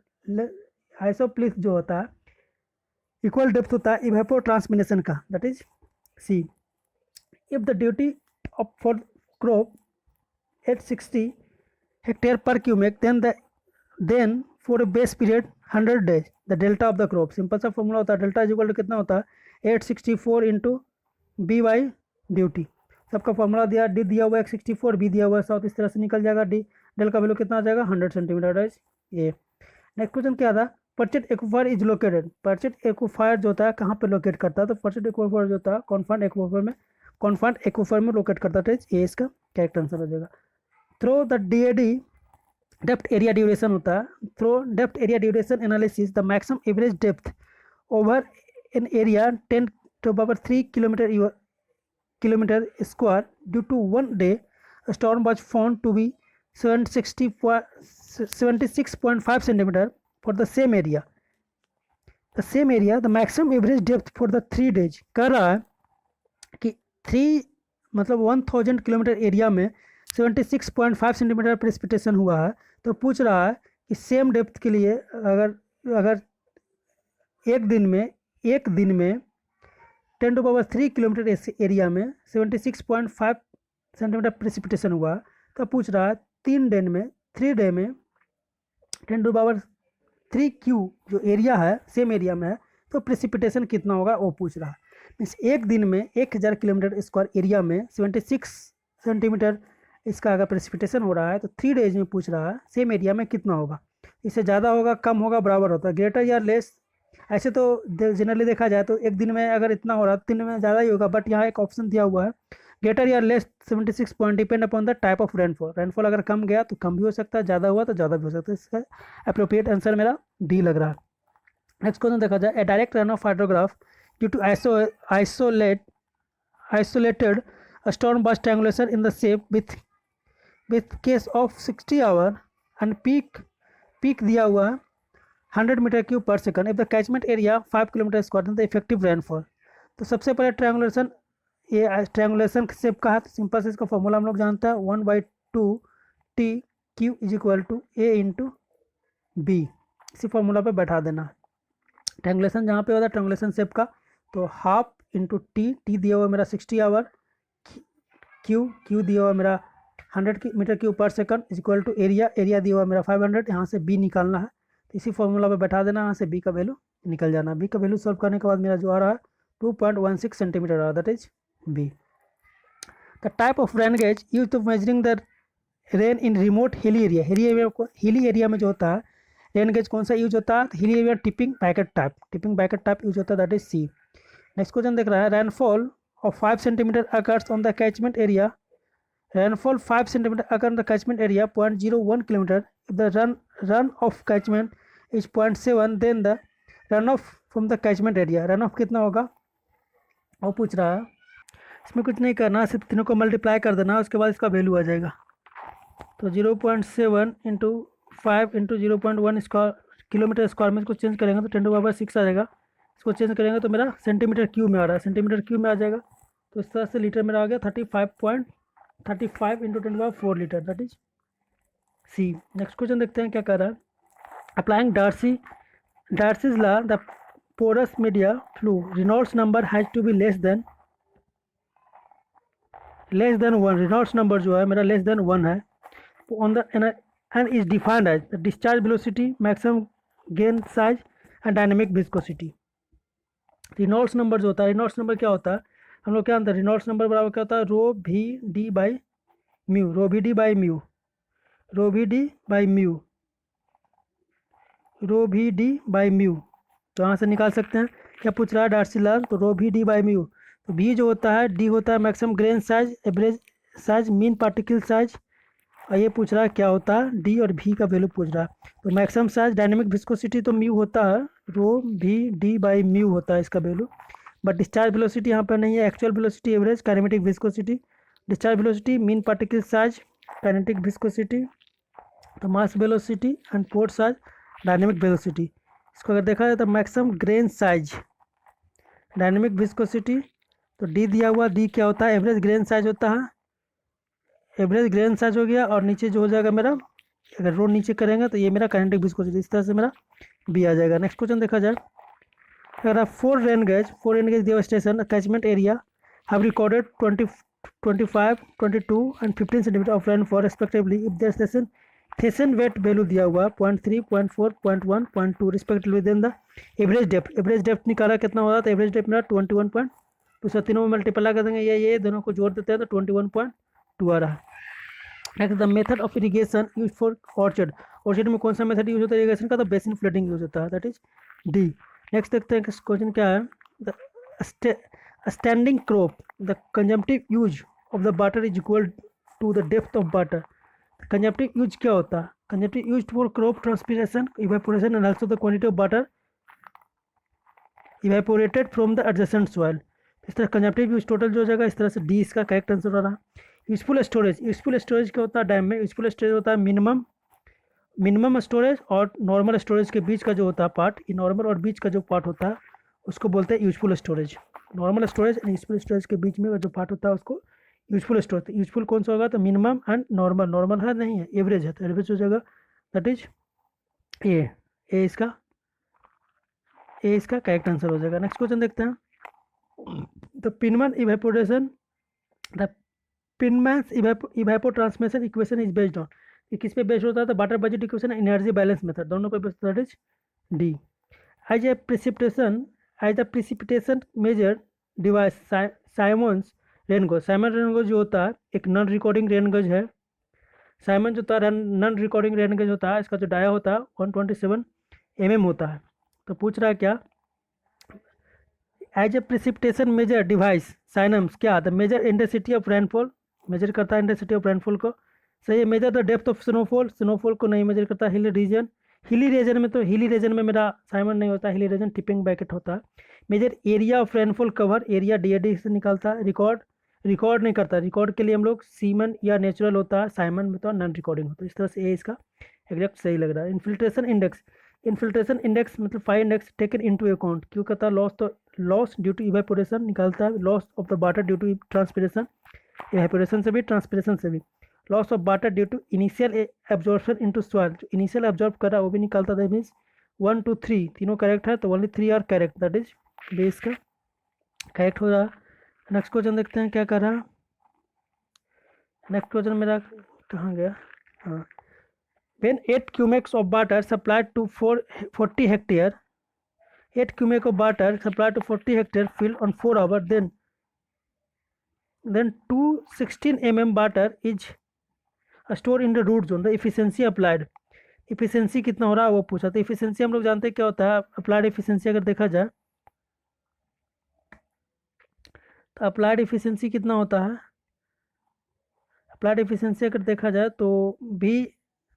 आइसोप्लीथ जो होता है इक्वल डेप्थ होता है इवेपोट्रांसपिरेशन का, that is C. If the duty of for crop at 60 hectare per cumec, then for a base period 100 days the delta of the crop. Simple सा फॉर्मूला होता है, डेल्टा इज इक्वल टू कितना होता है 864 into B by duty. सबका formula दिया, D दिया हुआ है 164, बी दिया हुआ है 100, इस तरह से निकल जाएगा। डी डेल का वैल्यू कितना आ जाएगा 100 सेंटीमीटर है ये। नेक्स्ट क्वेश्चन क्या था, परचेट एक्वाफायर इज लोकेटेड। परचेट एक्वाफायर जो होता है कहाँ पे लोकेट करता है, तो परचेट एक्वाफायर जो होता है कॉन्फाइंड एक्वाफायर में लोकेट करता है। ये इसका करेक्ट आंसर हो जाएगा। Through the DAD depth area duration होता है। Through depth area duration analysis the maximum average depth over an area 10⁻³ kilometer square due to 1 day a storm was found to be 76.5 centimeter for the same area the maximum average depth for the 3 days। कह रहा है कि 1000 kilometre area में 76.5 centimetre precipitation हुआ है। तो पूछ रहा है कि सेम डेप्थ के लिए अगर एक दिन में 10⁻³ किलोमीटर एरिया में 76.5 सेंटीमीटर प्रेसिपिटेशन हुआ, तो पूछ रहा है 3 डे में 10⁻³ जो एरिया है सेम एरिया में है, तो प्रेसिपिटेशन कितना होगा वो पूछ रहा है। मीन्स एक दिन में 1000 किलोमीटर स्क्वायर एरिया में 76 सेंटीमीटर इसका अगर प्रेसिपिटेशन हो रहा है, तो 3 डेज में पूछ रहा है सेम एरिया में कितना होगा। इससे ज़्यादा होगा, कम होगा, बराबर होता है, ग्रेटर या लेस। ऐसे तो जनरली देखा जाए तो एक दिन में अगर इतना हो रहा है 3 दिन में ज़्यादा ही होगा, बट यहाँ एक ऑप्शन दिया हुआ है ग्रेटर या less 76 point depend upon the type of rainfall. Rainfall अगर कम गया तो कम भी हो सकता है, ज़्यादा हुआ तो ज़्यादा भी हो सकता है। इसका अप्रोप्रिएट आंसर मेरा डी लग रहा है। नेक्स्ट क्वेश्चन देखा जाए, a direct run off hydrograph due to isolated storm burst triangulation in the shape with case of 60 hour and peak दिया हुआ है 100 मीटर क्यूब पर second. If the catchment area 5 kilometre square the effective rainfall. तो सबसे पहले triangulation, ये triangulation shape का है, तो सिंपल से इसका फॉर्मूला हम लोग जानते हैं 1/2 TQ = A × B। इसी फॉर्मूला पे बैठा देना। ट्रायंगुलेशन जहाँ पे होता है ट्रायंगुलेशन शेप का, तो हाफ इंटू टी दिया हुआ मेरा 60 आवर, क्यू दिया हुआ मेरा 100 मीटर क्यूब पर सेकंड = एरिया दिया हुआ मेरा 500। यहाँ से बी निकालना है, तो इसी फॉर्मूला पे बैठा देना, यहाँ से बी का वैल्यू निकल जाना। बी का वैल्यू सॉल्व करने के बाद मेरा जो आ रहा है 2.16 सेंटीमीटर आ रहा है, that is B. The type of rain gauge use to measuring the rain in remote hilly area. Hilly area में जो होता है रेन गेज कौन सा यूज होता है, hilly area tipping bucket type use होता है, that is C. Next question देख रहा है, rainfall of 5 centimetre occurs on the catchment area. Rainfall 5 centimetre occur on the catchment area 0.01 kilometre. If the run off catchment is 0.7 then the run off from the catchment area. Run off कितना होगा वो पूछ रहा है। इसमें कुछ नहीं करना, सिर्फ तीनों को मल्टीप्लाई कर देना, उसके बाद इसका वैल्यू आ जाएगा। तो 0.7 × 5 × 0.1 स्क्वायर किलोमीटर स्क्वायर में इसको चेंज करेंगे तो 10⁻6 आ जाएगा। इसको चेंज करेंगे तो मेरा सेंटीमीटर क्यूब में आ रहा है, सेंटीमीटर क्यूब में आ जाएगा। तो इस तरह से लीटर मेरा आ गया 35.35 × 10⁻4 litre, that is C. Next question देखते हैं क्या कर रहा है। Applying Darcy's law the porous media flow Reynolds number has to be less than 1। Reynolds number जो है मेरा लेस देन 1 है on the end is defined as the discharge velocity, maximum grain size and dynamic viscosity. Reynolds number जो होता है, Reynolds number क्या होता है हम लोग क्या जानते हैं, रेनॉल्ड्स नंबर बराबर क्या होता है ρVd by mu, ρVd by mu. तो यहाँ से निकाल सकते हैं क्या पूछ रहा है डार्सी लॉ, तो ρVd बाई म्यू। तो भी जो होता है, डी होता है maximum grain size, average size, mean particle size, और ये पूछ रहा है क्या होता है डी और भी का वैल्यू पूछ रहा है। तो मैक्सिमम साइज, डायनेमिक विस्कोसिटी तो म्यू होता है, ρVd बाई म्यू होता है इसका वैल्यू। बट डिस्चार्ज वेलोसिटी यहाँ पर नहीं है, actual velocity, average, kinematic viscosity, discharge velocity, mean particle size, kinetic viscosity, तो mass velocity and port size, dynamic velocity. इसको अगर देखा जाए तो maximum grain size, dynamic viscosity, तो डी दिया हुआ, डी क्या होता है एवरेज ग्रेन साइज होता है, एवरेज ग्रेन साइज हो गया। और नीचे जो हो जाएगा मेरा, अगर रो नीचे करेंगे तो ये मेरा काइनेटिक विस्कोसिटी, इस तरह से मेरा बी आ जाएगा। नेक्स्ट क्वेश्चन देखा जाए, अगर आप 4 rain gauge devastation catchment area have recorded 25, 22 and 15 centimeter of rainfall respectively if their session weight value दिया हुआ 0.3, 0.4, 0.1, 0.2 respectively, then the average depth निकाला कितना होगा, तो एवरेज डेप्थ मेरा दूसरा तीनों में मल्टीप्लाई कर देंगे, ये दोनों को जोड़ देते हैं तो 21.2 आ रहा है। Next the method of irrigation use for orchard, orchard में कौन सा मेथड यूज होता है इरिगेशन का, तो बेसिन फ्लडिंग यूज होता है, दैट इज डी। नेक्स्ट देखते हैं क्वेश्चन क्या है, the standing crop the consumptive use of the water is equal to the depth of water. Consumptive use क्या होता है, consumptive use for crop transpiration evaporation and also the quantity of water evaporated from the adjacent soil. इस तरह consumptive use total जो हो जाएगा, इस तरह से डी इसका करेक्ट आंसर हो रहा है। यूजफुल स्टोरेज, यूजफुल स्टोरेज क्या होता है डैम में, यूजफुल स्टोरेज होता है मिनिमम स्टोरेज और नॉर्मल स्टोरेज के बीच का जो होता है पार्ट, ये नॉर्मल और बीच का जो पार्ट होता है उसको बोलते हैं useful storage. Normal storage and useful storage के बीच में जो पार्ट होता है उसको यूजफुल स्टोरेज। यूजफुल कौन सा होगा, तो मिनिमम एंड नॉर्मल, नॉर्मल है नहीं है एवरेज है, तो एवरेज हो जाएगा, दैट इज ए इसका करेक्ट आंसर हो जाएगा। नेक्स्ट क्वेश्चन देखते हैं, the Penman evaporation the Penman's evapotranspiration equation is based on, ये किस पे बेस्ड होता है, तो water budget equation energy balance method, दोनों पे based, that is D. As the precipitation measure device Symons rain gauge, Symon rain gauge जो होता है एक नॉन रिकॉर्डिंग रेन गज है। साइमन जो होता है नॉन रिकॉर्डिंग रेन गज होता है, इसका जो डाया होता है 127 mm होता है। तो पूछ रहा है क्या, as a precipitation measure device Symons क्या, the measure intensity of rainfall, measure करता है इंटेंसिटी ऑफ रेनफॉल को, सही है। Measure the depth of snowfall, snowfall को नहीं मेजर करता। हिली रीजन, हिली रीजन में तो हिली रीजन में मेरा साइमन नहीं होता, हिली रीजन टिपिंग बैकेट होता है। Measure area of rainfall cover, area DAD से निकालता है। रिकॉर्ड नहीं करता, रिकॉर्ड के लिए हम लोग सीमन या नेचुरल होता है, साइमन में तो नॉन रिकॉर्डिंग होता है। इस तरह से ए इसका एग्जैक्ट सही लग रहा है। इन्फिल्ट्रेशन इंडेक्स मतलब five index taken into account, क्यों कहता है लॉस, तो लॉस ड्यू टू इवेपोरेशन निकालता है, loss of the water due to transpiration, evaporation से भी ट्रांसपिरेशन से भी, loss of water due to initial absorption into soil, जो इनिशियल एब्जॉर्ब कर रहा है वो भी निकालता था। मीन्स 1 2 3 तीनों करेक्ट है, तो only 3 are correct, that is base का करेक्ट हो रहा है। नेक्स्ट क्वेश्चन देखते हैं क्या कर रहा है। नेक्स्ट क्वेश्चन मेरा कहाँ गया, हाँ, when 8 cubics of water supplied to 40 hectare, 8 cubic of water supplied to 40 hectare field on 4 hours, then 216 mm water is stored in the root zone, the efficiency applied, efficiency कितना हो रहा है वो पूछा। तो efficiency हम लोग जानते हैं क्या होता है, applied efficiency अगर देखा जाए तो applied efficiency कितना होता है, applied efficiency अगर देखा जाए तो V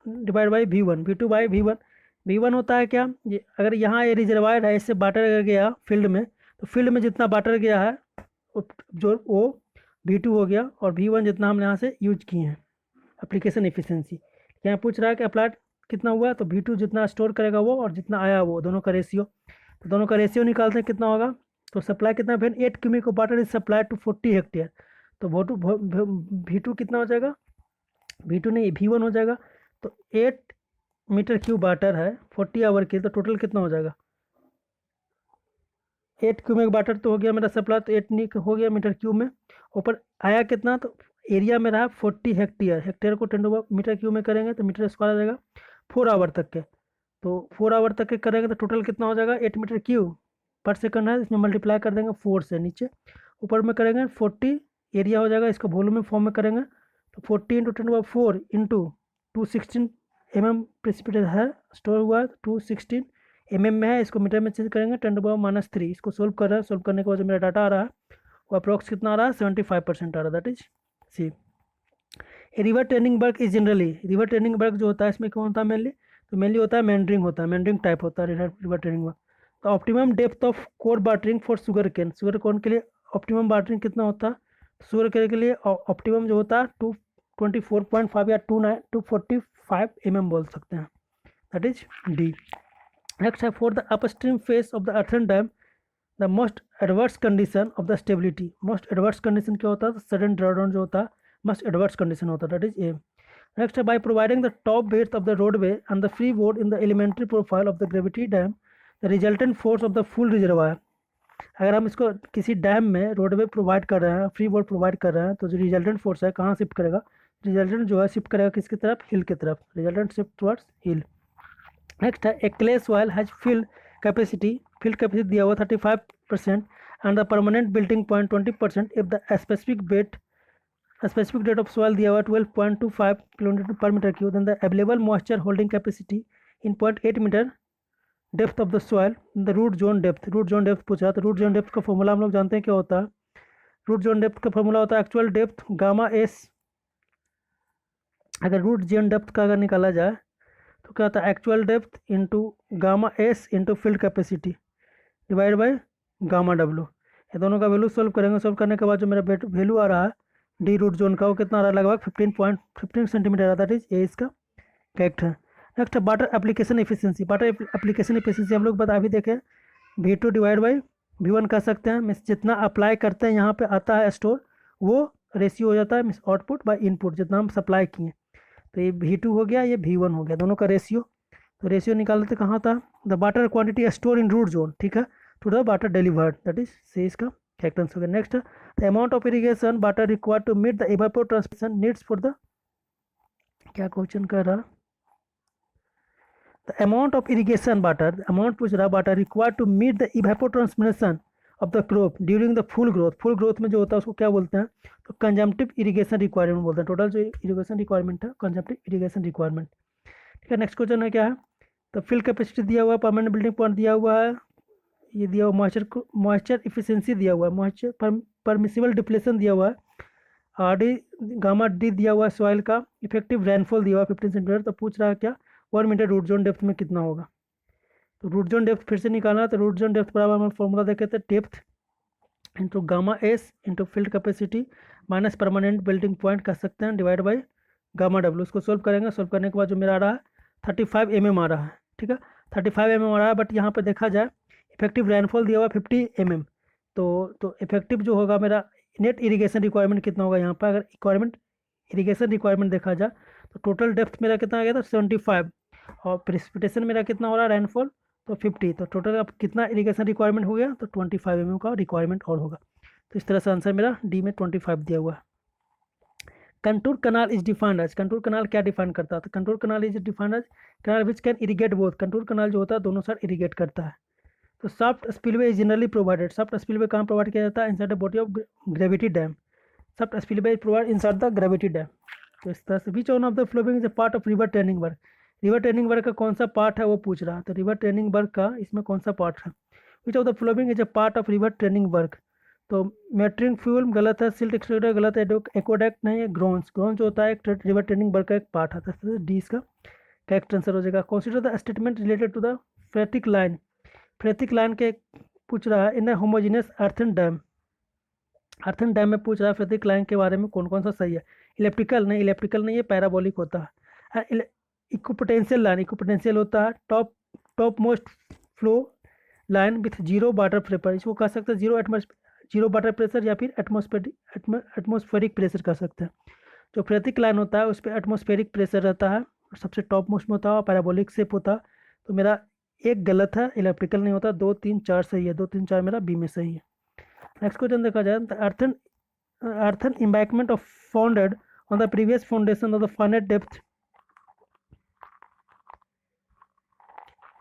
divide by V1, V2 by V1 होता है क्या, ये अगर यहाँ ये रिजर्वायर है, इससे वाटर अगर गया फील्ड में, तो फील्ड में जितना वाटर गया है जो वो V2 हो गया, और V1 जितना हमने यहाँ से यूज किए हैं एप्लीकेशन एफिशिएंसी। यहाँ पूछ रहा है कि अप्लाइड कितना हुआ, तो V2 जितना स्टोर करेगा वो और जितना आया वो, दोनों का रेशियो, तो दोनों का रेशियो निकालते हैं कितना होगा। तो सप्लाई कितना, फिर 8 cubic of water is supply to 40 hectare, तो V2 कितना हो जाएगा, V2 नहीं V1 हो जाएगा। तो 8 मीटर क्यूब वाटर है 40 आवर के, तो टोटल कितना हो जाएगा, 8 क्यूबिक वाटर तो हो गया मेरा सप्लाई, तो 8 हो गया मीटर क्यूब में, ऊपर आया कितना, तो एरिया में रहा 40 हेक्टेयर, हेक्टेयर को 10 मीटर क्यूब में करेंगे तो मीटर स्क्वायर आ जाएगा 4 आवर तक के, तो 4 आवर तक के करेंगे तो टोटल कितना हो जाएगा 8 मीटर क्यूब पर सेकंड है, इसमें मल्टीप्लाई कर देंगे 4 से, नीचे ऊपर में करेंगे 40 एरिया हो जाएगा, इसका वॉल्यूम में फॉर्म में करेंगे तो 40 इंटू 10⁴ इंटू 216 mm प्रेसिपिटेट है स्टोर हुआ, 216 mm में है, इसको मीटर में चेंज करेंगे 10⁻³ इसको सोल्व कर रहा है, सोल्व करने के बाद जो मेरा डाटा आ रहा है वो अप्रॉक्स कितना आ रहा है 75% आ रहा है, that is C. River training work is generally, river training work जो होता है इसमें कौन होता है मेनली, तो मेनली होता है मेंडरिंग होता है, मेंडरिंग टाइप होता है रिवर ट्रेनिंग वर्क। तो optimum depth of kor watering for sugarcane, sugarcane के लिए ऑप्टिमम वाटरिंग कितना होता है, शुगर केन के लिए ऑप्टिमम जो होता है 224.5 या 245 mm बोल सकते हैं, दैट इज डी। नेक्स्ट है for the upstream face of the earthen dam the most adverse condition of the stability, most adverse condition क्या होता है, सडन ड्रॉडाउन जो होता है मोस्ट एडवर्स कंडीशन होता है, दैट इज ए। नेक्स्ट है by providing the top breadth of the roadway and the freeboard in the elementary profile of the gravity dam the resultant force of the full reservoir, अगर हम इसको किसी dam में roadway provide कर रहे हैं, free board provide कर रहे हैं, तो जो रिजल्टेंट फोर्स है कहाँ शिफ्ट करेगा, रिजल्टेंट जो है शिफ्ट करेगा किसकी तरफ, हिल की तरफ, resultant shift towards hill. Next है a clay soil has field capacity दिया हुआ 35% and the permanent wilting point 20% if the specific date of soil दिया हुआ 12.25 kilometre per metre cube, then the available moisture holding capacity in 0.8 metre depth of the soil, the root zone depth. Root zone depth पूछा, तो root zone depth का formula हम लोग जानते हैं क्या होता है। रूट जोन डेप्थ का फॉर्मूला होता है एक्चुअल डेप्थ गामा एस। अगर रूट जोन डेप्थ का अगर निकाला जाए तो क्या होता है actual depth into gamma S into field capacity divide by gamma W. ये दोनों का वैल्यू सॉल्व करेंगे। सॉल्व करने के बाद जो मेरा वैल्यू आ रहा है डी रूट जोन का, वो कितना आ रहा है लगभग 15 सेंटीमीटर आ रहा है। दैट इज ये इसका करेक्ट है। Next water application efficiency. Water application efficiency हम लोग बता अभी देखें V2 डिवाइड बाई V1 कर सकते हैं। मीन्स जितना अप्लाई करते हैं यहाँ पे आता है स्टोर, वो रेशियो हो जाता है मीन्स आउटपुट बाई इनपुट जितना हम सप्लाई किए। तो ये V2 हो गया, ये V1 हो गया, दोनों का रेशियो। तो रेशियो निकालते कहाँ था, the water quantity store in root zone, ठीक है, to the water delivered, that is C इसका करेक्ट आंसर हो गया। Next the amount of irrigation water required to meet the evapotranspiration needs for the, क्या question कर रहा, the amount of irrigation water, amount पूछ रहा water required to meet the evapotranspiration of the crop during the full growth. Full growth में जो होता है उसको क्या बोलते हैं, तो कंजम्पटिव इरिगेशन रिक्वायरमेंट बोलते हैं। टोटल जो इरिगेशन रिक्वायरमेंट है कंजम्पटिव इरिगेशन रिक्वायरमेंट, ठीक है। नेक्स्ट क्वेश्चन है क्या है, तो फील्ड कैपेसिटी दिया हुआ है, परमानेंट बिल्डिंग पॉइंट दिया हुआ है, ये दिया हुआ मॉइस्चर इफिशिएंसी दिया हुआ है, मॉइस्चर परमिसिबल डिप्लेशन दिया हुआ है, आरडी गामा डी दिया हुआ है, सॉइल का इफेक्टिव रेनफॉल दिया हुआ है 15 सेंटीमीटर। तो पूछ रहा है क्या 1 मीटर रूट जोन डेप्थ में कितना होगा। तो रूट जोन डेप्थ फिर से निकालना है, तो रूट जोन डेप्थ बराबर हम फॉर्मूला देखे थे depth into gamma S into field capacity minus permanent building point कर सकते हैं डिवाइड बाई गामा डब्ल्यू। उसको सोल्व करेंगे। सोल्व करने के बाद जो मेरा आ रहा है 35 mm आ रहा है, ठीक है, 35 mm आ रहा है। बट यहाँ पे देखा जाए इफेक्टिव रेनफॉल दिया हुआ 50 mm, तो इफेक्टिव जो होगा मेरा नेट इरिगेशन रिक्वायरमेंट कितना होगा यहाँ पर, अगर इरिगेशन रिक्वायरमेंट देखा जाए तो टोटल डेप्थ मेरा कितना आ गया था 75, और प्रेसिपिटेशन मेरा कितना हो रहा है रेनफॉल तो 50, तो टोटल अब कितना इरिगेशन रिक्वायरमेंट हो गया, तो 25 mm का रिक्वायरमेंट और होगा। तो इस तरह से आंसर मेरा डी में 25 दिया हुआ है। Contour canal is defined as, contour canal क्या डिफाइन करता है, तो contour canal is defined as canal which can irrigate both. कंटूर कनाल जो होता है दोनों साइड इरिगेट करता है। तो soft spillway is generally provided, soft spillway कहाँ प्रोवाइड किया जाता है, inside the body of gravity dam. Soft spillway is provide inside the gravity dam. तो इस तरह से which one of the following is a part of river training work. River training work का कौन सा पार्ट है वो पूछ रहा है। तो रिवर ट्रेनिंग वर्क का इसमें कौन सा पार्ट है, which of the following is a part of river training work. तो मेट्रिंग फ्यूल गलत है, सिल्ट एक्सट्रूडर गलत है, एक्वाडक्ट नहीं है, ग्रोन्स जो होता है एक रिवर ट्रेनिंग वर्क का एक पार्ट है। तो डी इसका करेक्ट आंसर हो जाएगा। Consider the statement related to the phreatic line. Phreatic line के पूछ रहा है in homogeneous earthen dam. Earthen dam में पूछ रहा है फ्रेटिक लाइन के बारे में कौन कौन सा सही है। इलेक्ट्रिकल नहीं है, पैराबोलिक होता है। इक्विपोटेंशियल लाइन, इक्विपोटेंशियल होता है top most flow line with zero water pressure, इसको कह सकते हैं जीरो वाटर प्रेशर या फिर एटमॉस्फेरिक प्रेशर कह सकते हैं। जो फ्रेटिक लाइन होता है उस पर एटमॉस्फेरिक प्रेशर रहता है और सबसे टॉप मोस्ट में होता है, पैराबोलिक शेप होता है। तो मेरा एक गलत है, इलेक्ट्रिकल नहीं होता, 2 3 4 सही है, 2 3 4 मेरा बी में सही है। नेक्स्ट क्वेश्चन देखा जाए, earthen embankment of founded on the previous foundation of the finite depth.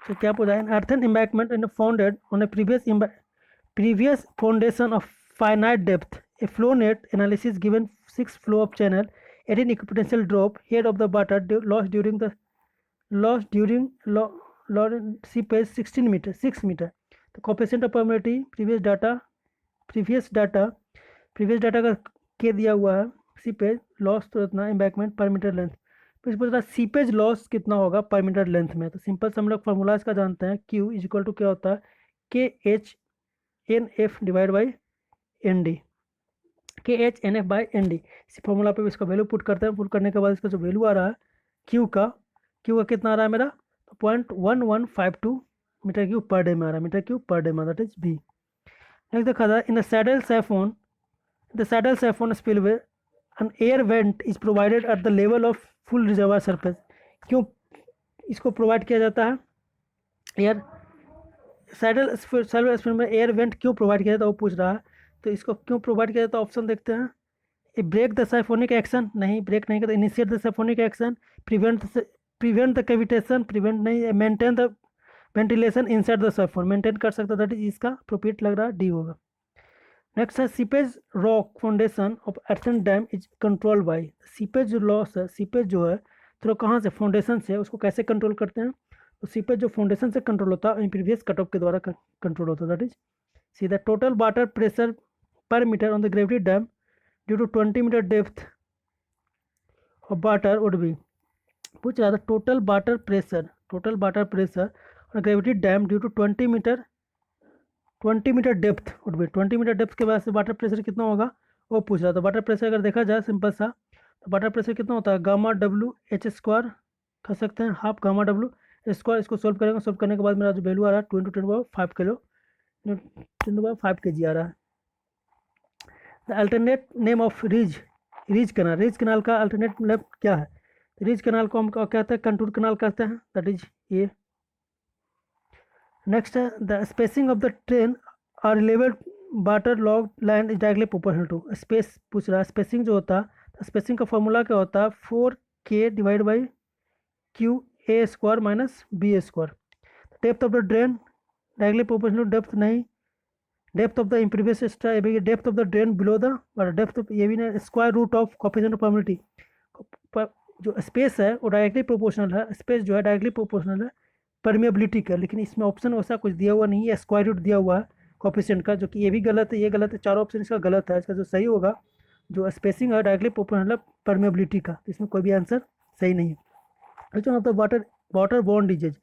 तो क्या पूछा है, earthen embankment in founded on the previous foundation of finite depth, a flow net analysis given 6 flow of channel, 18 equipotential drop, head of the water lost during seepage 16 meter 6 meter। तो coefficient of permeability previous data का के दिया हुआ है, seepage loss तो इतना, embankment पर metre length. तो इस पर सीपेज लॉस कितना होगा पर मीटर लेंथ में। तो सिंपल से हम लोग फार्मूला इसका जानते हैं, Q इज इक्वल टू क्या होता है KH/NF divide by ND, KH/NF by ND। इसी फॉर्मूला पे इसका वैल्यू पुट करते हैं। पुट करने के बाद इसका जो वैल्यू आ रहा है Q का कितना आ रहा है मेरा, 0.1152 मीटर क्यूब पर डे में आ रहा है, मीटर क्यूब पर डे में, दैट इज बी। नेक्स्ट देखा जाए, in the saddle siphon spillway an air vent is provided at the level of full reservoir surface. क्यों इसको प्रोवाइड किया जाता है, एयर सैडल स्पिल में एयर वेंट क्यों प्रोवाइड किया जाता है वो पूछ रहा है। तो इसको क्यों प्रोवाइड किया जाता है, ऑप्शन देखते हैं। ये ब्रेक द साइफोनिक एक्शन, नहीं ब्रेक नहीं करता। Initiate the siphonic action, prevent the cavitation, prevent नहीं, maintain the ventilation inside the siphon, maintain कर सकता है, दैट इज इसका अप्रोप्रिएट लग रहा है डी होगा। नेक्स्ट है seepage rock foundation of earthen dam is control by. Seepage जो लॉस है, सीपेज जो है थ्रो कहाँ से, फाउंडेशन से, उसको कैसे कंट्रोल करते हैं? तो सीपेज जो फाउंडेशन से कंट्रोल होता है प्रीवियस कट ऑफ के द्वारा कंट्रोल होता है। That is C the total water pressure per metre on the gravity dam due to 20 metre depth of water would be, पूछ रहा था टोटल वाटर प्रेशर और gravity dam due to 20 metre depth would be, 20 metre depth के बाद से water pressure कितना होगा वो पूछ रहा था। वाटर प्रेशर अगर देखा जाए सिंपल सा, तो वाटर प्रेशर कितना होता है, गामा डब्ल्यू एच स्क्वायर कर सकते हैं, हाफ गामा डब्ल्यू स्क्वायर। इसको सोल्व करेंगे, सोल्व करने के बाद मेरा जो वैल्यू आ रहा है 10 किलो 10 5 kg आ रहा है। The alternate name of ridge canal का अल्टरनेट नेम क्या है? रीज कैनाल को हम क्या कहते हैं, कंटूर कैनाल कहते हैं। दैट इज ये। नेक्स्ट है the spacing of the drain are level water log land is directly proportional to space. पूछ रहा है स्पेसिंग जो होता है, स्पेसिंग का फॉर्मूला क्या होता है, 4k divide by Q A square minus B square. Depth of the drain directly proportional to depth नहीं, depth of the impervious strata depth of the drain below the depth of ये भी नहीं, square root of coefficient of permittivity. जो space है वो directly proportional है, space जो है डायरेक्टली प्रोपोर्शनल है परमिएबिलिटी का, लेकिन इसमें ऑप्शन वैसा कुछ दिया हुआ नहीं है, स्क्वायर रूट दिया हुआ है कोफिशिएंट का, जो कि ये भी गलत है, ये गलत है, चारों ऑप्शन इसका गलत है। इसका जो सही होगा, जो स्पेसिंग है डायरेक्टली प्रोपोर्शनल है परमिएबिलिटी का, तो इसमें कोई भी आंसर सही नहीं है। तो water borne disease,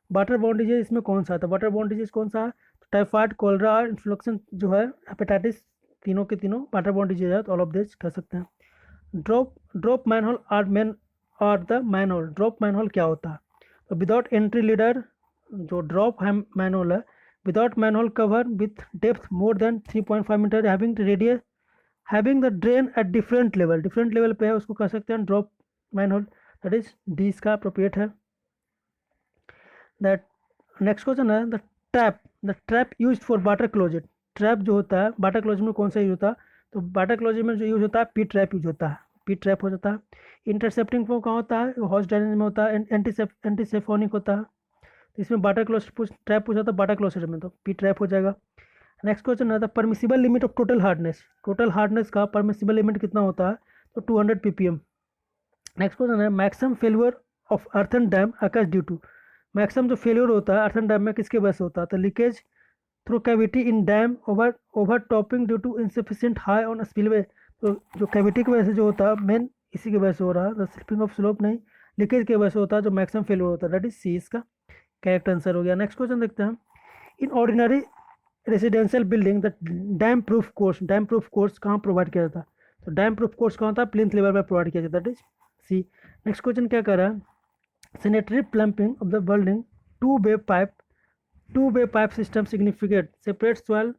water borne disease इसमें कौन सा आता है, वाटर बॉर्न डिजीज कौन सा है, टाइफाइड, कोलरा, इन्फ्लुएंजा जो है, हेपेटाइटिस, तीनों के तीनों वाटर बॉर्न डिजीज है, तो ऑल ऑफ दिस कह सकते हैं। Drop manhole or the manhole, drop manhole क्या होता है, तो विदाउट एंट्री लीडर जो ड्रॉप है मैनहोल है, without manhole cover with depth more than 3.5 metre having radius having the drain at different level पे है, उसको कह सकते हैं drop manhole. That is D इसका अप्रोप्रिएट है। दैट नेक्स्ट क्वेश्चन है the trap used for water closet. Trap जो होता है वाटर क्लोजेट में कौन सा यूज होता है, तो वाटर क्लोजेट में जो यूज होता है पी ट्रैप यूज होता है, पी ट्रैप हो जाता है। इंटरसेप्टिंग फॉर्म कहाँ होता है, हॉर्स डायनेमिक में होता है, एंटीसेफोनिक होता है, तो इसमें वाटर क्लोजेट ट्रैप पूछा था वाटर क्लोजेट में, तो पी ट्रैप हो जाएगा। नेक्स्ट क्वेश्चन है the permissible limit of total hardness का परमिसिबल लिमिट कितना होता है, तो 200 ppm। नेक्स्ट क्वेश्चन है maximum failure of earthen dam occurs due to, maximum जो फेल्यूर होता है अर्थन डैम में किसके वजह से होता है, तो leakage through cavity in dam overtopping due to insufficient high on spillway, तो जो कैविटी की वजह से जो होता है मेन इसी की वजह से हो रहा है, द स्लिपिंग ऑफ स्लोप नहीं, लीकेज की वजह से होता है जो मैक्सिमम फेल्यूर होता है। दैट इज सी इसका करेक्ट आंसर हो गया। नेक्स्ट क्वेश्चन देखते हैं in ordinary residential building the dam proof course कहाँ प्रोवाइड किया जाता है, तो डैम प्रूफ कोर्स कहाँ होता है, प्लिंथ लेवल पर प्रोवाइड किया जाता है। That is C. Next question क्या कर रहा है, sanitary plumbing of the building, two-way pipe system significant, separate soil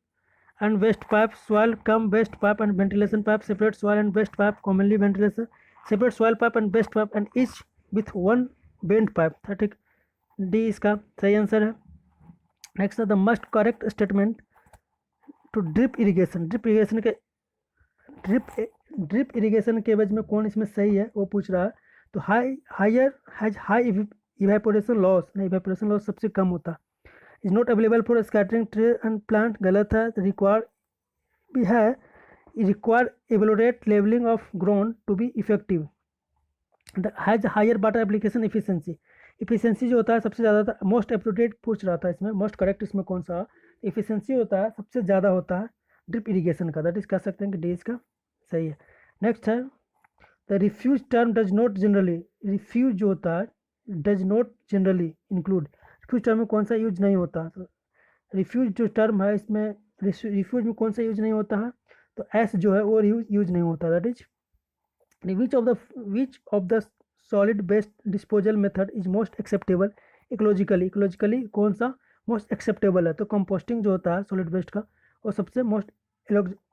and waste pipe, soil cum waste pipe and ventilation pipe, separate soil and waste pipe, commonly ventilation, separate soil pipe and waste pipe and each with one bent pipe। ठीक, D इसका सही answer है। Next the most correct statement to drip irrigation, drip irrigation के एवज में कौन इसमें सही है वो पूछ रहा है, तो हाई इवेपोरेशन लॉस नहीं, इवेपोरेशन लॉस सबसे कम होता है। Is not available for scattering tree and plant, गलत है। रिक्वायर भी है, require accurate levelling of ground to be effective. Has higher water application efficiency जो होता है सबसे ज़्यादा, मोस्ट अप्रोप्रिएट पूछ रहा था इसमें, मोस्ट करेक्ट इसमें कौन सा इफिशियंसी होता है सबसे ज़्यादा होता है ड्रिप इरीगेशन का। दैट इज कह सकते हैं कि डी इसका सही है। नेक्स्ट है the refuse term does not generally, refuse जो होता है does not generally include, refuse term में कौन सा यूज नहीं होता, तो रिफ्यूज जो टर्म है इसमें रिफ्यूज में कौन सा यूज नहीं होता है, तो एस जो है वो यूज नहीं होता। That is which of the solid waste disposal method is most acceptable ecologically कौन सा मोस्ट एक्सेप्टेबल है, तो कंपोस्टिंग जो होता है सॉलिड वेस्ट का वो सबसे मोस्ट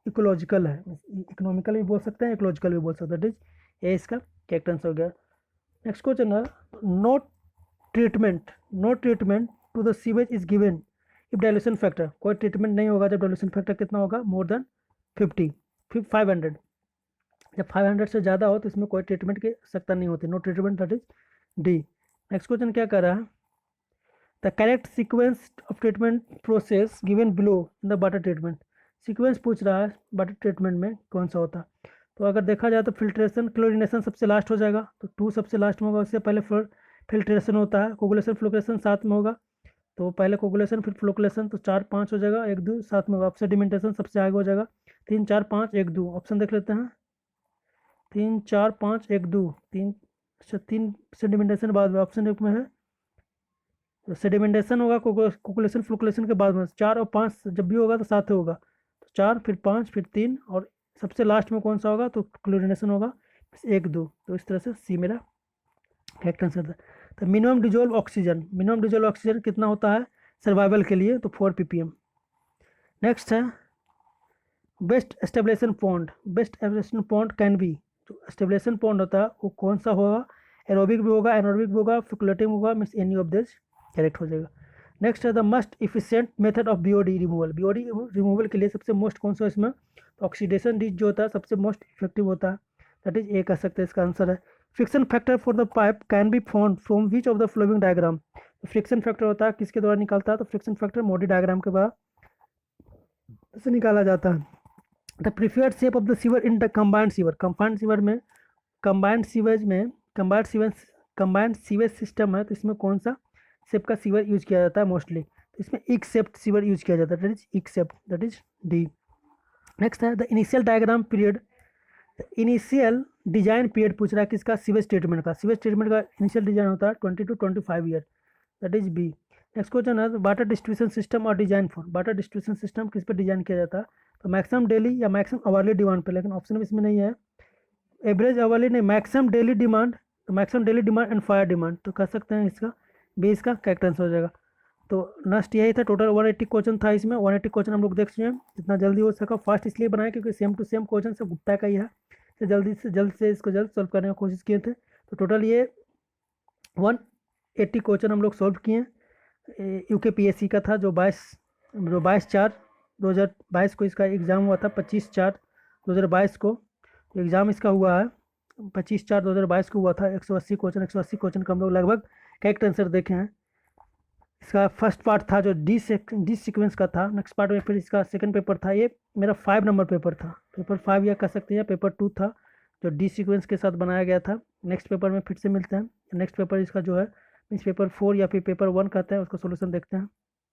इकोलॉजिकल है, इकोनॉमिकल भी बोल सकते हैं, इकोलॉजिकल भी बोल सकते हैं। दैट इज ये इसका करेक्ट आंसर हो गया। नेक्स्ट क्वेश्चन है no treatment to the sewage is given if dilution factor, कोई ट्रीटमेंट नहीं होगा जब डाइल्यूशन फैक्टर कितना होगा, मोर देन 500, जब 500 से ज़्यादा हो तो इसमें कोई ट्रीटमेंट की आवश्यकता नहीं होती, no treatment. That is D. Next question क्या कर रहा है, the correct sequence of treatment process given below in the water treatment, sequence पूछ रहा है वाटर ट्रीटमेंट में कौन सा होता है। तो अगर देखा जाए तो फिल्ट्रेशन क्लोरिनेशन सबसे लास्ट हो जाएगा, तो 2 सबसे लास्ट में होगा, उससे पहले फिल्ट्रेशन होता है, कोगुलेशन फ्लोकुलेशन साथ में होगा, तो पहले कोगुलेशन फिर फ्लोकुलेशन, तो 4 5 हो जाएगा, 1 2 साथ में होगा। अब सेडिमेंटेशन सबसे आगे हो जाएगा, 3 4 5 1 2, ऑप्शन देख लेते हैं, 3 4 5 1 2, 3 3 सेडिमेंटेशन बाद में, ऑप्शन एक में है, तो सेडिमेंटेशन होगा कोकुलेशन फ्लोकुलेशन के बाद में, 4 और 5 जब भी होगा तो साथ ही होगा, तो 4 फिर 5 फिर 3 और सबसे लास्ट में कौन सा होगा, तो क्लोरिनेशन होगा 1 2। तो इस तरह से सी मेरा करेक्ट आंसर था। तो मिनिमम डिजोल्व ऑक्सीजन कितना होता है सर्वाइवल के लिए, तो 4 ppm। नेक्स्ट है बेस्ट एस्टेब्लेशन पॉन्ड कैन बी, जो एस्टेब्लेशन पॉन्ड होता है वो कौन सा होगा, एरोबिक भी होगा, एनारोबिक भी होगा, फिकुलेटिंग होगा, means any of this correct हो जाएगा। नेक्स्ट है the must efficient method of BOD removal, BOD removal के लिए सबसे मोस्ट कौन सा इसमें, तो ऑक्सीडेशन डिच जो होता है सबसे मोस्ट इफेक्टिव होता है, दैट इज ए कह सकते हैं इसका आंसर है। Friction factor for the pipe can be found from which of the flowing diagram, friction factor होता है किसके द्वारा निकलता है, तो फ्रिक्शन फैक्टर मोडी डायग्राम के बाद से निकाला जाता है। The preferred shape of the sewer in the combined sewer में कंबाइंड सीवेज सिस्टम है, तो इसमें कौन सा शेप का सीवर यूज किया जाता है मोस्टली, तो इसमें इक शेप्ड सीवर यूज किया जाता है, that is egg shaped, that is D. Next है the initial diagram period, initial design period पूछ रहा है किसका, सीवेज ट्रीटमेंट का इनिशियल डिजाइन होता है 20 to 25 year, that is B. Next question है वाटर डिस्ट्रीब्यूशन सिस्टम और design for, water distribution system किस पर डिजाइन किया जाता है, तो मैक्सिमम डेली या मैक्सिमम आवरली डिमांड पे, लेकिन ऑप्शन इसमें नहीं है, एवरेज आवरली नहीं, मैक्सिमम डेली डिमांड, तो maximum daily demand and fire demand, तो कह सकते हैं इसका बी इसका करेक्ट आंसर हो जाएगा। तो नेक्स्ट यही था, टोटल 180 क्वेश्चन था इसमें, 180 क्वेश्चन हम लोग देख चुके हैं, जितना जल्दी हो सका फास्ट इसलिए बनाया क्योंकि सेम टू सेम क्वेश्चन सब गुप्ता का ही है, तो जल्द से इसको जल्द सॉल्व करने की कोशिश किए थे। तो टोटल ये 180 क्वेश्चन हम लोग सॉल्व किए, यूकेपीएससी का था जो 22/4/2022 को इसका एग्ज़ाम हुआ था, 25/4/2022 को एग्ज़ाम इसका हुआ है, 25/4/2022 को हुआ था। 180 क्वेश्चन का हम लोग लगभग करेक्ट आंसर देखे हैं। इसका फर्स्ट पार्ट था जो डी सीक्वेंस का था, नेक्स्ट पार्ट में फिर इसका सेकंड पेपर था, ये मेरा 5 नंबर पेपर था, पेपर 5 या कह सकते हैं पेपर 2 था जो डी सीक्वेंस के साथ बनाया गया था। नेक्स्ट पेपर में फिर से मिलते हैं, नेक्स्ट पेपर इसका जो है मीन्स पेपर 4 या फिर पेपर 1 कहते हैं, उसका सोल्यूशन देखते हैं।